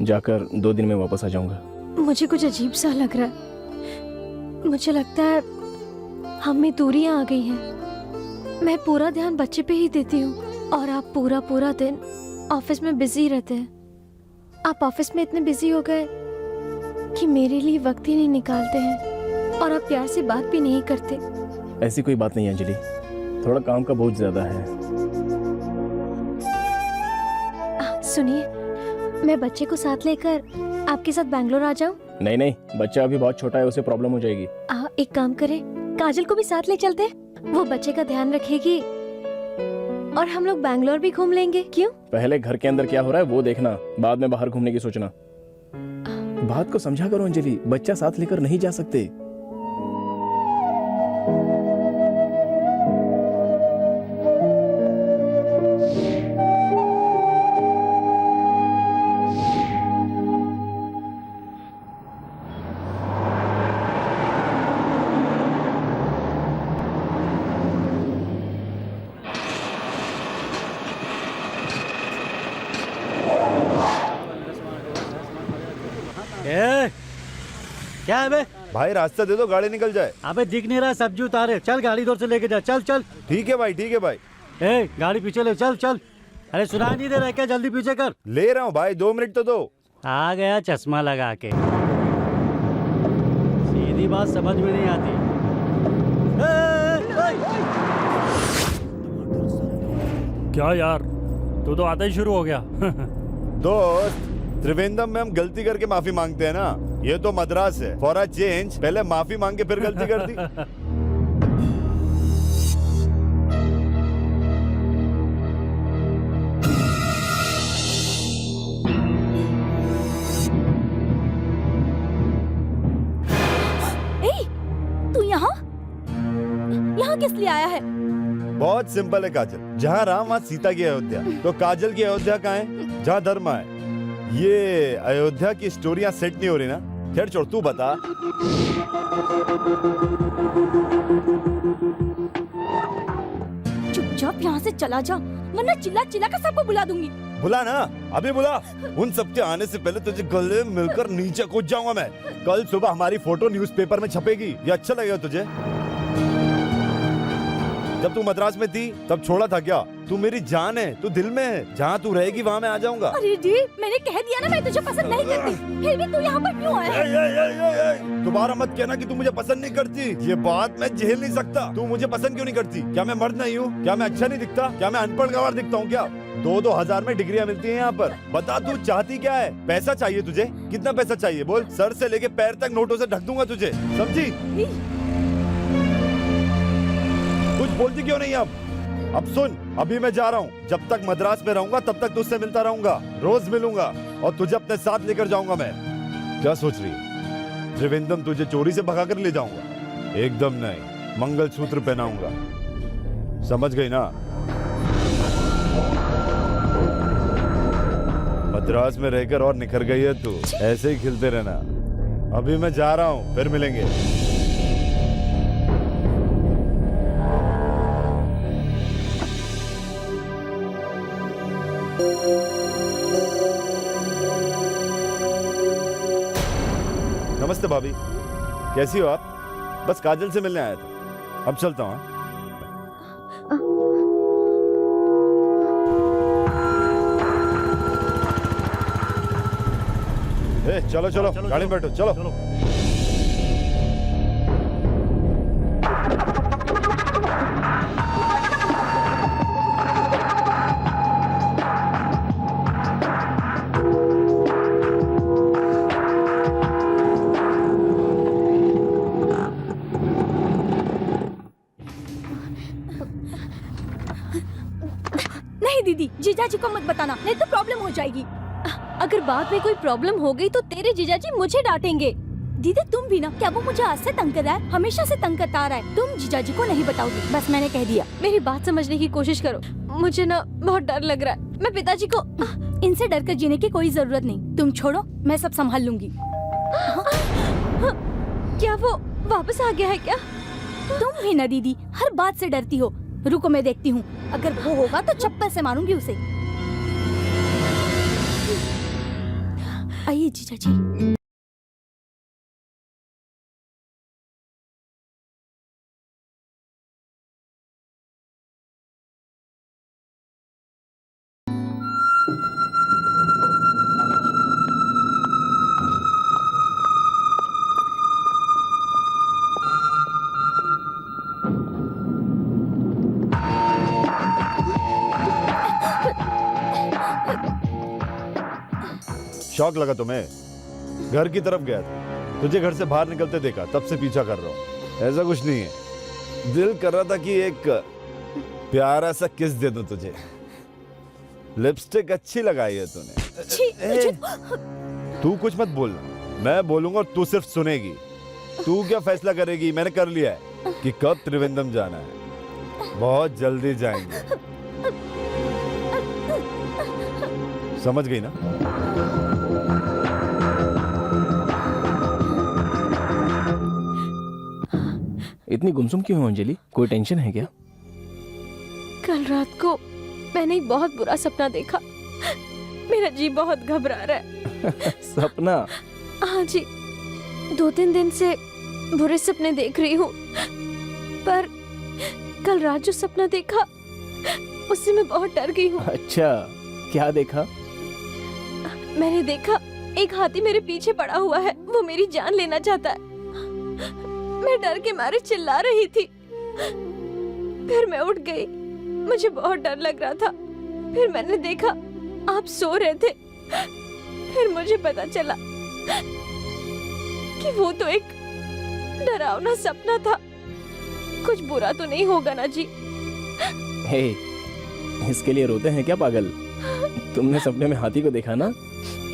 जाकर 2 दिन में वापस आ जाऊंगा। मुझे कुछ अजीब सा लग रहा है। मुझे लगता है हम में दूरियां आ गई हैं। मैं पूरा ध्यान बच्चे पे ही देती हूँ और आप पूरा दिन ऑफिस में बिजी रहते हैं। आप ऑफिस में इतने बिजी हो गए कि मेरे लिए वक्त ही नहीं निकालते हैं और आप प्यार से बात भी नहीं करते। ऐसी कोई बात नहीं है अंजलि, थोड़ा काम का बोझ ज्यादा है। सुनिए, मैं बच्चे को साथ लेकर आपके साथ बैंगलोर आ जाऊं? नहीं नहीं, बच्चा अभी बहुत छोटा है, उसे प्रॉब्लम हो जाएगी। एक काम करें, काजल को भी साथ ले चलते। वो बच्चे का ध्यान रखेगी और हम लोग बैंगलोर भी घूम लेंगे। क्यों? पहले घर के अंदर क्या हो रहा है वो देखना, बाद में बाहर घूमने की सोचना। बात को समझा करो अंजलि, बच्चा साथ लेकर नहीं जा सकते। क्या है बे? भाई रास्ता दे दो, गाड़ी निकल जाए। अबे दिख नहीं रहा, सब्जी उतारे। चल गाड़ी इधर से लेके जा, चल चल। ठीक है भाई, ठीक है भाई। ए गाड़ी पीछे ले, चल चल। अरे सुनाई नहीं दे रहा क्या? जल्दी पीछे कर। ले रहा हूँ भाई, 2 मिनट तो दो। आ गया चश्मा लगा के, सीधी बात समझ में नहीं आती। क्या यार, तू तो आता ही शुरू हो गया। दोस्त, त्रिवेंद्रम में हम गलती करके माफी मांगते हैं ना, ये तो मद्रास है। फॉर अ चेंज पहले माफी मांग के फिर गलती कर दी। तू यहाँ किस लिए आया है? बहुत सिंपल है काजल, जहाँ राम वहाँ सीता की अयोध्या, तो काजल की अयोध्या कहाँ है? जहाँ धर्म है। ये अयोध्या की स्टोरियाँ सेट नहीं हो रही ना। खैर छोड़, तू बता। चुपचाप यहाँ से चला जा, वरना चिल्ला चिल्ला कर सबको बुला दूंगी। बुला ना, अभी बुला। उन सबके आने से पहले तुझे गले मिलकर नीचे कूद जाऊंगा मैं। कल सुबह हमारी फोटो न्यूज़पेपर में छपेगी, ये अच्छा लगेगा तुझे? जब तू मद्रास में थी तब छोड़ा था क्या? तू मेरी जान है, तू दिल में है। जहाँ तू रहेगी वहाँ मैं आ जाऊंगा। अरे जी, मैंने कह दिया ना मैं तुझे पसंद नहीं करती, फिर भी तू यहाँ पर क्यों आया है? दोबारा मत कहना कि तू मुझे पसंद नहीं करती। ये बात मैं झेल नहीं सकता। तू मुझे पसंद क्यों नहीं करती? क्या मैं मर्द नहीं हूँ? क्या मैं अच्छा नहीं दिखता? क्या मैं अनपढ़ गंवार दिखता हूँ क्या? 2-2 हजार में डिग्रियाँ मिलती हैं यहाँ पर। बता तू चाहती क्या है? पैसा चाहिए तुझे? कितना पैसा चाहिए बोल? सर से लेके पैर तक नोटों से ढक दूंगा तुझे, समझी? कुछ बोलती क्यों नहीं अब सुन, अभी मैं जा रहा हूँ। जब तक मद्रास में रहूंगा तब तक तुझसे मिलता रहूंगा, रोज मिलूंगा और तुझे अपने साथ लेकर जाऊंगा मैं। क्या सोच रही है? त्रिवेंद्रम तुझे चोरी से भगा कर ले जाऊंगा? एकदम नहीं, मंगलसूत्र पहनाऊंगा। समझ गई ना? मद्रास में रहकर और निखर गई है तू। ऐसे ही खिलते रहना। अभी मैं जा रहा हूँ, फिर मिलेंगे। नमस्ते भाभी, कैसी हो आप? बस काजल से मिलने आया था, अब चलता हूँ। चलो चलो, गाड़ी में बैठो, चलो। नहीं दीदी, जीजाजी को मत बताना, नहीं तो प्रॉब्लम हो जाएगी। अगर बाद में कोई प्रॉब्लम हो गई तो तेरे जीजाजी मुझे डांटेंगे। दीदी तुम भी ना, क्या वो मुझे आज से तंग कर रहा है? हमेशा से तंग करता आ रहा है। तुम जीजाजी को नहीं बताओगी, बस मैंने कह दिया। मेरी बात समझने की कोशिश करो, मुझे ना बहुत डर लग रहा है। मैं पिताजी को इनसे डर कर जीने की कोई जरूरत नहीं। तुम छोड़ो, मैं सब संभाल लूंगी। क्या वो वापस आ गया है क्या? तुम भी ना दीदी, हर बात से डरती हो। रुको मैं देखती हूँ, अगर वो होगा तो चप्पल से मारूंगी उसे। आइए जीजाजी। शौक लगा तुम्हें? घर की तरफ गया था, तुझे घर से बाहर निकलते देखा, तब से पीछा कर रहा हूँ। ऐसा कुछ नहीं है, दिल कर रहा था कि एक प्यारा सा किस दे दूं तुझे। लिपस्टिक अच्छी लगाई है तूने। तू कुछ मत बोलना, मैं बोलूंगा और तू सिर्फ सुनेगी। तू क्या फैसला करेगी? मैंने कर लिया है कि कब त्रिवेंद्रम जाना है। बहुत जल्दी जाएंगे, समझ गई ना? इतनी गुमसुम क्यों हो अंजलि? कोई टेंशन है क्या? कल रात को मैंने एक बहुत बुरा सपना देखा। मेरा जी बहुत घबरा रहा है। सपना? हाँ जी, 2-3 दिन से बुरे सपने देख रही हूँ, पर कल रात जो सपना देखा उससे मैं बहुत डर गई हूँ। अच्छा, क्या देखा? मैंने देखा एक हाथी मेरे पीछे पड़ा हुआ है, वो मेरी जान लेना चाहता है। मैं डर के मारे चिल्ला रही थी, फिर मैं उठ गई। मुझे बहुत डर लग रहा था। फिर मैंने देखा आप सो रहे थे, फिर मुझे पता चला कि वो तो एक डरावना सपना था। कुछ बुरा तो नहीं होगा ना जी? हे, इसके लिए रोते हैं क्या पागल? तुमने सपने में हाथी को देखा ना?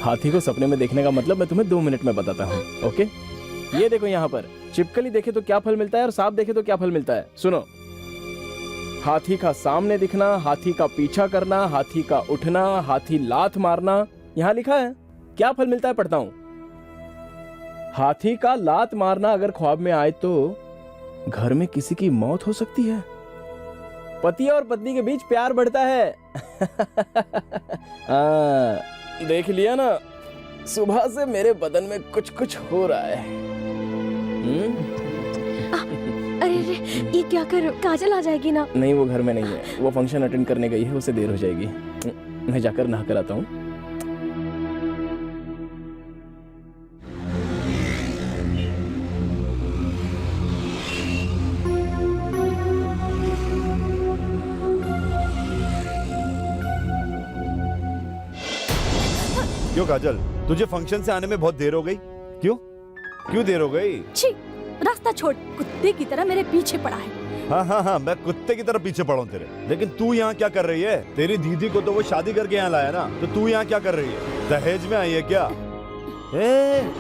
हाथी को सपने में देखने का मतलब मैं तुम्हें 2 मिनट में बताता हूँ। ओके, ये देखो यहाँ पर छिपकली देखे तो क्या फल मिलता है और सांप देखे तो क्या फल मिलता है। सुनो, हाथी का सामने दिखना, हाथी का पीछा करना, हाथी का उठना, हाथी लात मारना। यहाँ लिखा है क्या फल मिलता है, पढ़ता हूँ। हाथी का लात मारना अगर ख्वाब में आए तो घर में किसी की मौत हो सकती है। पति और पत्नी के बीच प्यार बढ़ता है। देख लिया ना, सुबह से मेरे बदन में कुछ कुछ हो रहा है। अरे रे, ये क्या कर, काजल आ जाएगी ना? नहीं, वो घर में नहीं है, वो फंक्शन अटेंड करने गई है, उसे देर हो जाएगी। मैं जाकर नहा कर आता हूँ। क्यों काजल, तुझे फंक्शन से आने में बहुत देर हो गई? क्यों देर हो गई? छी, रास्ता छोड़, कुत्ते की तरह मेरे पीछे पड़ा है। हाँ, मैं कुत्ते की तरह पीछे पड़ा हूँ तेरे। लेकिन तू यहाँ क्या कर रही है? तेरी दीदी को तो वो शादी करके यहाँ लाया ना, तो तू यहाँ क्या कर रही है? दहेज में आई है क्या?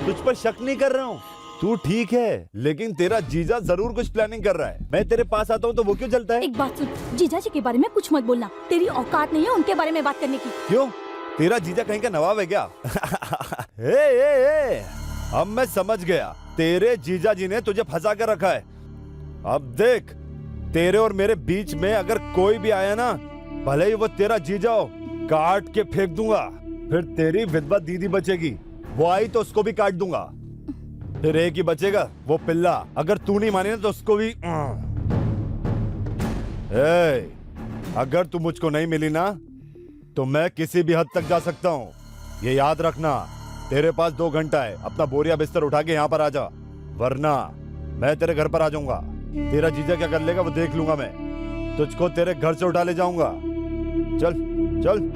तुझ पर शक नहीं कर रहा हूँ, तू ठीक है, लेकिन तेरा जीजा जरूर कुछ प्लानिंग कर रहा है। मैं तेरे पास आता हूँ तो वो क्यों जलता है? एक बात सुन, जीजा जी के बारे में कुछ मत बोलना, तेरी औकात नहीं है उनके बारे में बात करने की। क्यों? तेरा जीजा कहीं का नवाब है क्या? ए, अब मैं समझ गया, तेरे जीजा जी ने तुझे फंसा कर रखा है। अब देख, तेरे और मेरे बीच में अगर कोई भी आया ना, भले ही वो तेरा जीजा हो, काट के फेंक दूंगा। फिर तेरी विधवा दीदी बचेगी, वो आई तो उसको भी काट दूंगा। फिर एक ही बचेगा, वो पिल्ला। अगर तू नहीं माने ना तो उसको भी। अगर तू मुझको नहीं मिली ना तो मैं किसी भी हद तक जा सकता हूँ, ये याद रखना। तेरे पास 2 घंटा है, अपना बोरिया बिस्तर उठा के यहाँ पर आ जा, वरना मैं तेरे घर पर आ जाऊंगा। तेरा जीजा क्या कर लेगा वो देख लूंगा मैं। तुझको तेरे घर से उठा ले जाऊंगा। चल चल।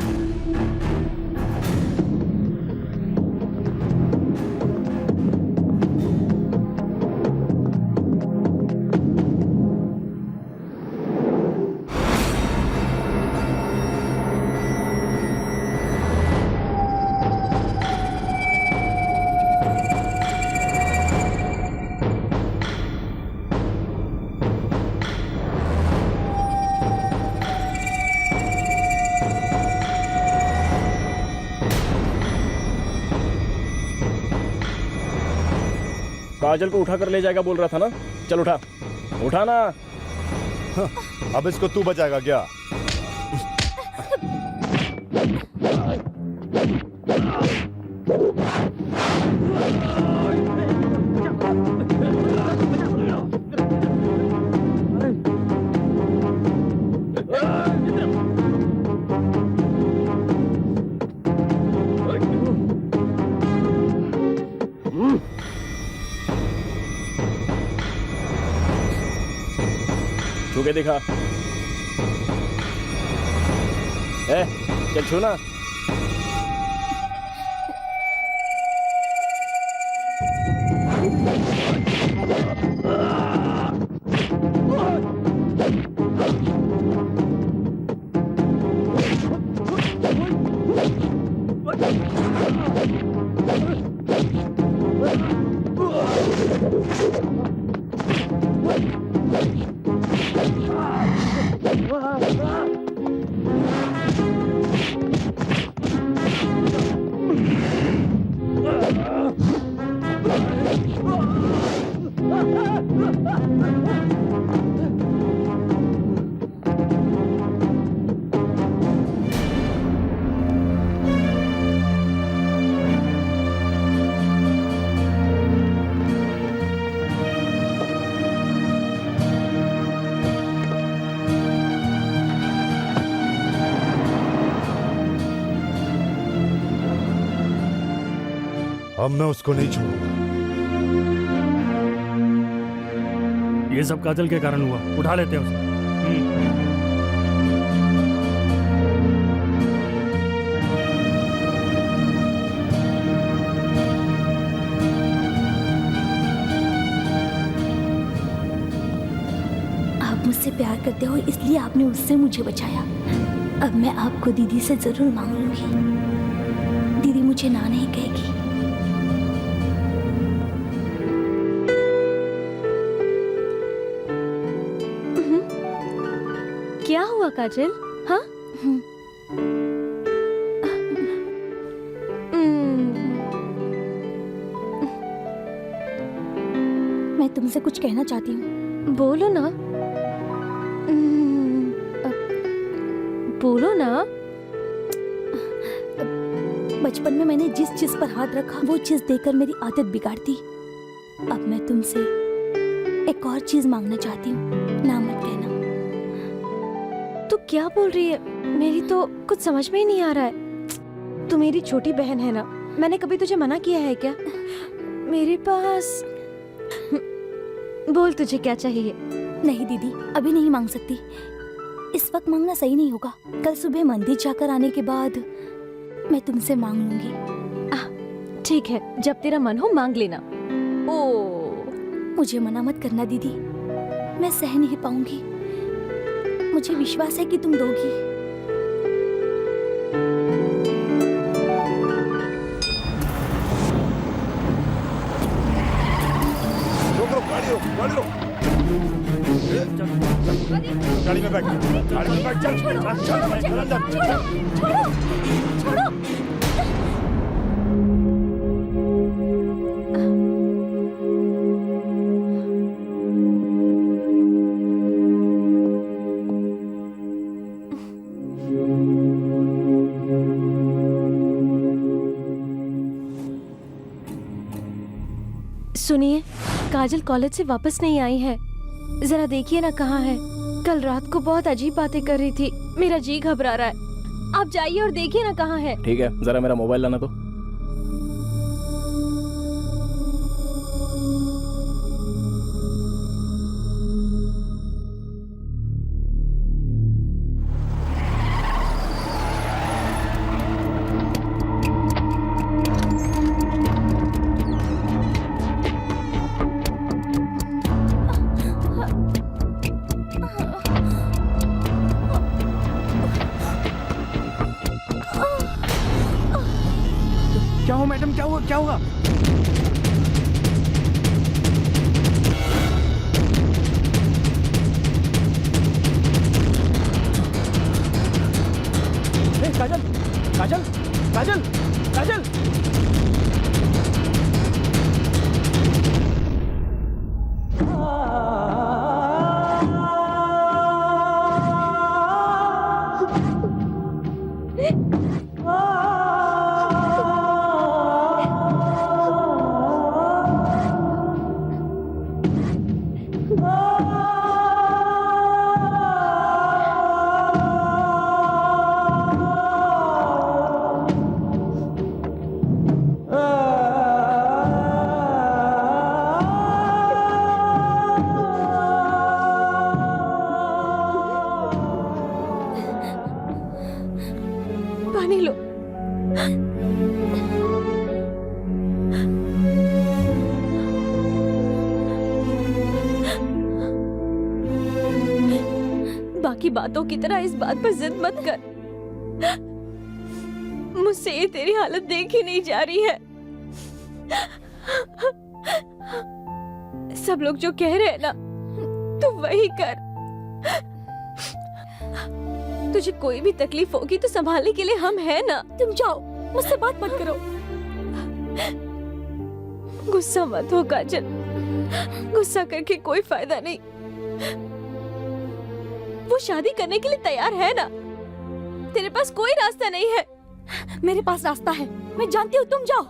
काजल को उठा कर ले जाएगा बोल रहा था ना, चल उठा, उठा ना। अब इसको तू बचाएगा क्या? छू के दिखा। चल छू ना। अब मैं उसको नहीं छोड़ूंगा। ये सब काजल के कारण हुआ, उठा लेते हैं उसे। मुझसे प्यार करते हो इसलिए आपने उससे मुझे बचाया। अब मैं आपको दीदी से जरूर मांग लूंगी। दीदी मुझे ना नहीं कहेगी। क्या हुआ काजल? हाँ? मैं तुमसे कुछ कहना चाहती हूँ। बोलो ना। बोलो ना। बचपन में मैंने जिस चीज पर हाथ रखा वो चीज देकर मेरी आदत बिगाड़ दी। अब मैं तुमसे एक और चीज मांगना चाहती हूँ, ना मत कहना। तू क्या बोल रही है? मेरी तो कुछ समझ में ही नहीं आ रहा है। तू मेरी छोटी बहन है ना, मैंने कभी तुझे मना किया है क्या? मेरे पास बोल तुझे क्या चाहिए? नहीं दीदी, अभी नहीं मांग सकती। इस वक्त मांगना सही नहीं होगा। कल सुबह मंदिर जाकर आने के बाद मैं तुमसे मांग लूंगी। ठीक है, जब तेरा मन हो मांग लेना। मुझे मना मत करना दीदी, मैं सह नहीं पाऊंगी। मुझे विश्वास है कि तुम दोगी। गाड़ी में बैठ, गाड़ी में बैठ, चल चल अंदर। छोड़ो। सुनिए, काजल कॉलेज से वापस नहीं आई है। जरा देखिए ना कहाँ है। कल रात को बहुत अजीब बातें कर रही थी। मेरा जी घबरा रहा है। आप जाइए और देखिए ना कहाँ है। ठीक है, जरा मेरा मोबाइल लाना तो। क्या हुआ मैडम? क्या हुआ? क्या हुआ? काजल, काजल, काजल, काजल। पानी लो। बाकी बातों की तरह इस बात पर जिद मत कर। मुझसे ये तेरी हालत देखी नहीं जा रही है। सब लोग जो कह रहे हैं ना, तू वही कर। तुझे कोई भी तकलीफ होगी तो संभालने के लिए हम हैं ना। तुम जाओ, मुझसे बात मत करो। गुस्सा मत हो काजल, गुस्सा करके कोई फायदा नहीं। वो शादी करने के लिए तैयार है ना। तेरे पास कोई रास्ता नहीं है। मेरे पास रास्ता है, मैं जानती हूँ। तुम जाओ।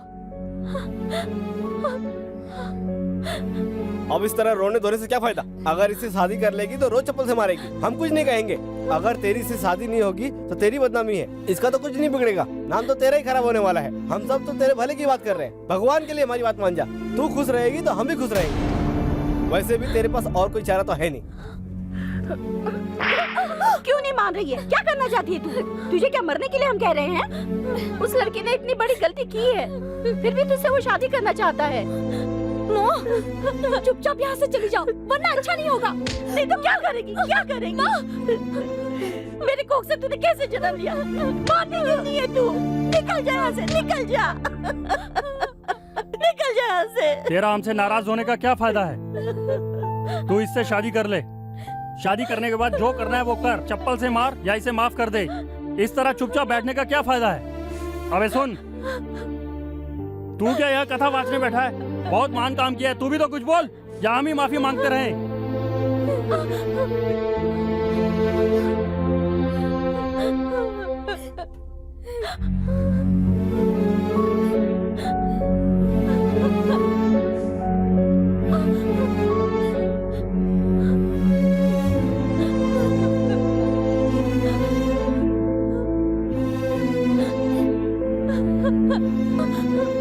अब इस तरह रोने धोने से क्या फायदा? अगर इससे शादी कर लेगी तो रोज चप्पल से मारेगी। हम कुछ नहीं कहेंगे। अगर तेरी इससे शादी नहीं होगी तो तेरी बदनामी है। इसका तो कुछ नहीं बिगड़ेगा, नाम तो तेरा ही खराब होने वाला है। हम सब तो तेरे भले की बात कर रहे हैं। भगवान के लिए हमारी बात मान जा। तू खुश रहेगी तो हम भी खुश रहेंगे। वैसे भी तेरे पास और कोई चारा तो है नहीं। क्यों नहीं मान रही है? क्या करना चाहती है तू? तुझे क्या मरने के लिए हम कह रहे हैं? उस लड़के ने इतनी बड़ी गलती की है, फिर भी तुझसे वो शादी करना चाहता है। तुम चुपचाप यहाँ से चली जाओ वरना अच्छा नहीं होगा। नहीं तो क्या करेगी, क्या करेगी? मेरे कोख से तूने कैसे जन्म लिया? मानती क्यों नहीं है तू? निकल जा यहाँ से, निकल जा। निकल जा यहाँ से। तेरा हमसे नाराज होने का क्या फायदा है? तू इससे शादी कर ले। शादी करने के बाद जो करना है वो कर। चप्पल से मार या इसे माफ कर दे। इस तरह चुपचाप बैठने का क्या फायदा है? अबे सुन, तू क्या यह कथा वाचने बैठा है? बहुत महान काम किया है, तू भी तो कुछ बोल, या हम ही माफी मांगते रहे?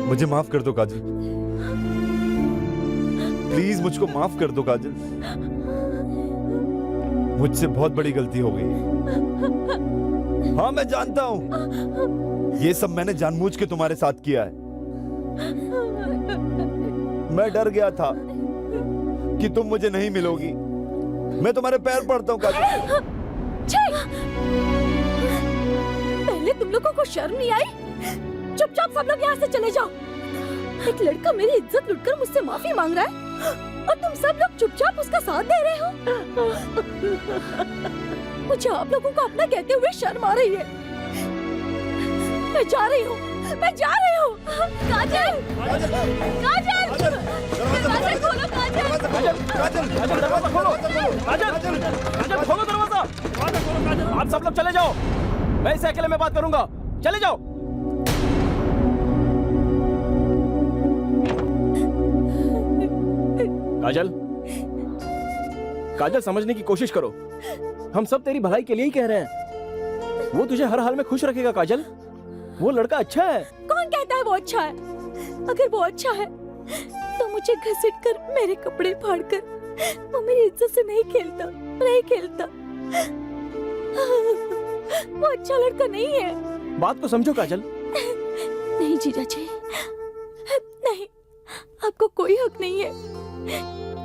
मुझे माफ कर दो काजल, प्लीज मुझको माफ कर दो काजल। मुझसे बहुत बड़ी गलती हो गई। हाँ मैं जानता हूं, ये सब मैंने जानबूझ के तुम्हारे साथ किया है। मैं डर गया था कि तुम मुझे नहीं मिलोगी। मैं तुम्हारे पैर पड़ता हूं काजल। पहले तुम लोगों को शर्म नहीं आई? चुपचाप सब लोग यहाँ से चले जाओ। एक लड़का मेरी इज्जत लूटकर मुझसे माफी मांग रहा है और तुम सब लोग चुपचाप उसका साथ दे रहे हो। मुझे आप लोगों को अपना कहते हुए शर्म आ रही है। मैं जा रही हूँ, मैं जा रही हूँ। काजल, काजल, दरवाजा खोलो काजल। काजल, दरवाजा खोलो। काजल खोलो दरवाजा। आप सब लोग चले जाओ, मैं इसे अकेले में बात करूंगा। चले जाओ। काजल, काजल समझने की कोशिश करो। हम सब तेरी भलाई के लिए ही कह रहे हैं। वो तुझे हर हाल में खुश रखेगा काजल। वो लड़का अच्छा है। कौन कहता है वो अच्छा है? अगर वो अच्छा है तो मुझे घसीट कर मेरे कपड़े फाड़ कर वो मेरी इज्जत से नहीं खेलता, नहीं खेलता। वो अच्छा लड़का नहीं है। बात को समझो काजल। नहीं जीजा जी, नहीं, आपको कोई हक नहीं है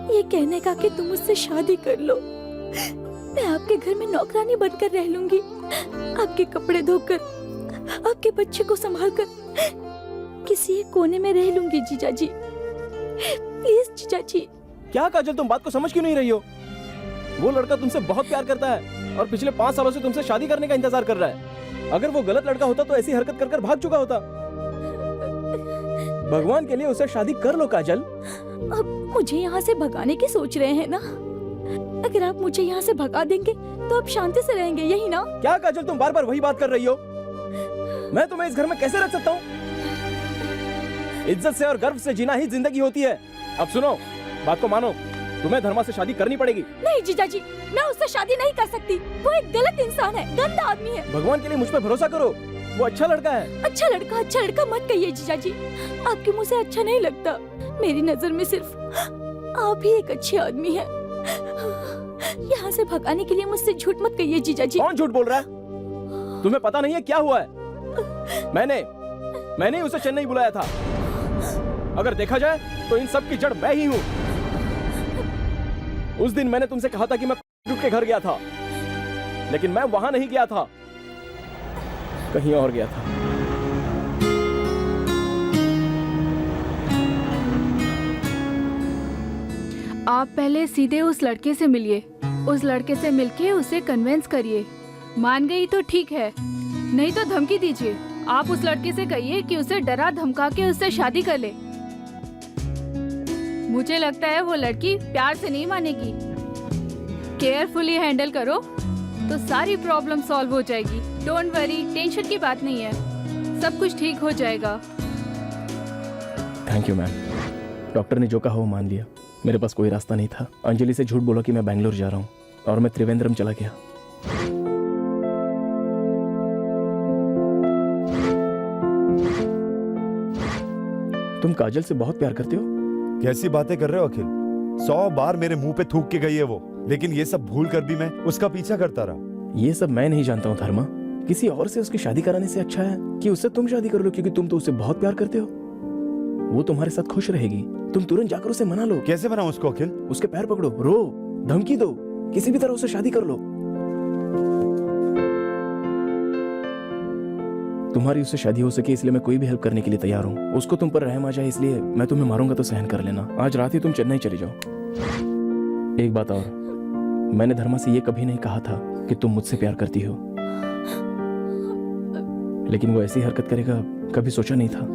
ये कहने का कि तुम मुझसे शादी कर लो। मैं आपके घर में नौकरानी बनकर रह लूंगी, आपके कपड़े धोकर, आपके बच्चे को संभालकर किसी एक कोने में रह लूंगी जीजा जी। प्लीज जीजा जी। क्या काजल, तुम बात को समझ क्यों नहीं रही हो? वो लड़का तुमसे बहुत प्यार करता है और पिछले 5 सालों से तुमसे शादी करने का इंतजार कर रहा है। अगर वो गलत लड़का होता तो ऐसी हरकत कर भाग चुका होता। भगवान के लिए उसे शादी कर लो काजल। अब मुझे यहाँ से भगाने की सोच रहे हैं ना? अगर आप मुझे यहाँ से भगा देंगे तो आप शांति से रहेंगे, यही ना? क्या काजल, तुम बार बार वही बात कर रही हो? मैं तुम्हें इस घर में कैसे रख सकता हूँ? इज्जत से और गर्व से जीना ही जिंदगी होती है। अब सुनो, बात को मानो, तुम्हें धर्मा से शादी करनी पड़ेगी। नहीं जीजा जी, मैं उससे शादी नहीं कर सकती। वो एक गलत इंसान है, गंदा आदमी है। भगवान के लिए मुझ पर भरोसा करो, वो अच्छा लड़का है। अच्छा लड़का मत कहिए जीजा जी। आपके मुंह से अच्छा नहीं लगता। मेरी नजर में सिर्फ आप ही एक अच्छे आदमी हैं। यहाँ से भगाने के लिए मुझसे झूठ मत कहिए जीजा जी। कौन झूठ बोल रहा है? तुम्हें पता नहीं है क्या हुआ है? मैंने उसे चेन्नई बुलाया था। अगर देखा जाए तो इन सब की जड़ मैं ही हूँ। उस दिन मैंने तुमसे कहा था कि मैं के घर गया था, लेकिन मैं वहां नहीं गया था, कहीं और गया था। आप पहले सीधे उस लड़के से मिलिए। उस लड़के से मिलके उसे कन्विंस करिए। मान गई तो ठीक है, नहीं तो धमकी दीजिए। आप उस लड़के से कहिए कि उसे डरा धमका के उससे शादी कर ले। मुझे लगता है वो लड़की प्यार से नहीं मानेगी। केयरफुली हैंडल करो तो सारी प्रॉब्लम सॉल्व हो जाएगी। डोंट वरी, टेंशन की बात नहीं है, सब कुछ ठीक हो जाएगा। Thank you ma'am. डॉक्टर ने जो कहा वो मान लिया। मेरे पास कोई रास्ता नहीं था। अंजलि से झूठ बोला कि मैं बैंगलोर जा रहा हूँ और मैं त्रिवेंद्रम चला गया। तुम काजल से बहुत प्यार करते हो? कैसी बातें कर रहे हो अखिल? 100 बार मेरे मुंह पे थूक के गई है वो, लेकिन ये सब भूल कर भी मैं उसका पीछा करता रहा। ये सब मैं नहीं जानता हूँ धर्मा। किसी और से उसकी शादी कराने से अच्छा है कि उससे तुम शादी कर लो, क्योंकि तुम तो उससे बहुत प्यार करते हो। वो तुम्हारे साथ खुश रहेगी। तुम तुरंत जाकर उसे मना लो। कैसे बनाऊं उसको अखिल? उसके पैर पकड़ो, रो, धमकी दो, किसी भी तरह उसे शादी कर लो। तुम्हारी उससे शादी हो सके इसलिए मैं कोई भी हेल्प करने के लिए तैयार हूँ। उसको तुम पर रहम आ जाए इसलिए मैं तुम्हें मारूंगा तो सहन कर लेना। आज रात ही तुम चेन्नई चले जाओ। एक बात और, मैंने धर्मा से ये कभी नहीं कहा था कि तुम मुझसे प्यार करती हो, लेकिन वो ऐसी हरकत करेगा कभी सोचा नहीं था।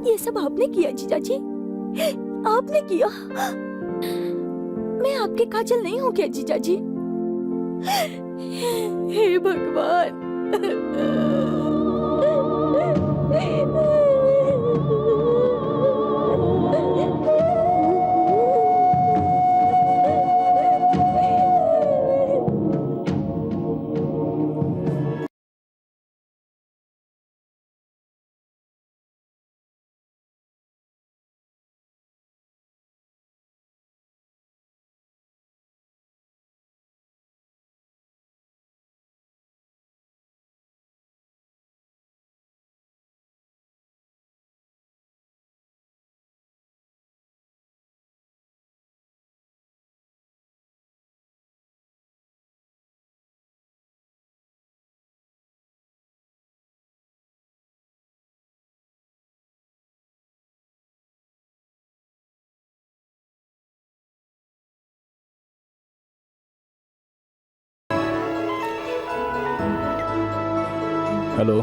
ये सब आपने किया जीजा जी, आपने किया। मैं आपके काजल नहीं हूँ क्या जीजा जी? हे भगवान। हेलो,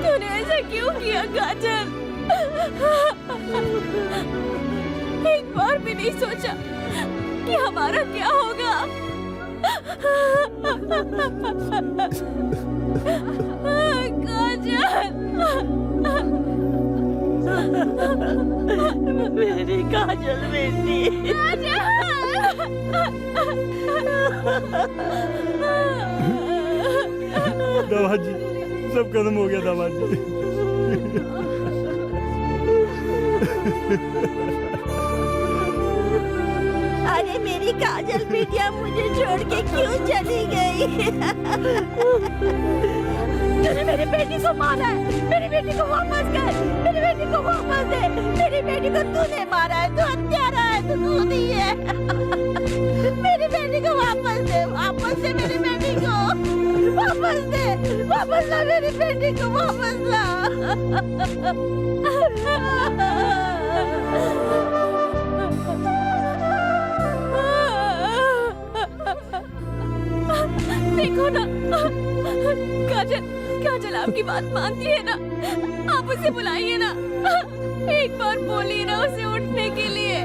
तूने ऐसा क्यों किया काजल? एक बार भी नहीं सोचा कि हमारा क्या होगा? मेरी काजल बेटी। दामाद जी, सब खत्म हो गया दामाद जी। अरे मेरी काजल बेटिया मुझे छोड़ के क्यों चली गई? तूने मेरी बेटी को मारा है, मेरी बेटी को वापस कर, मेरी बेटी को वापस दे, मेरी बेटी को तूने मारा है, तू हत्यारा है, तू खूनी है। मेरी बेटी को वापस दे, वापस दे मेरी बेटी को, वापस दे, वापस ला मेरी बेटी को, वापस ला। देखो ना, काजल, काजल आपकी बात मानती है ना? आप उसे बुलाइए ना, एक बार बोलिए ना उसे उठने के लिए।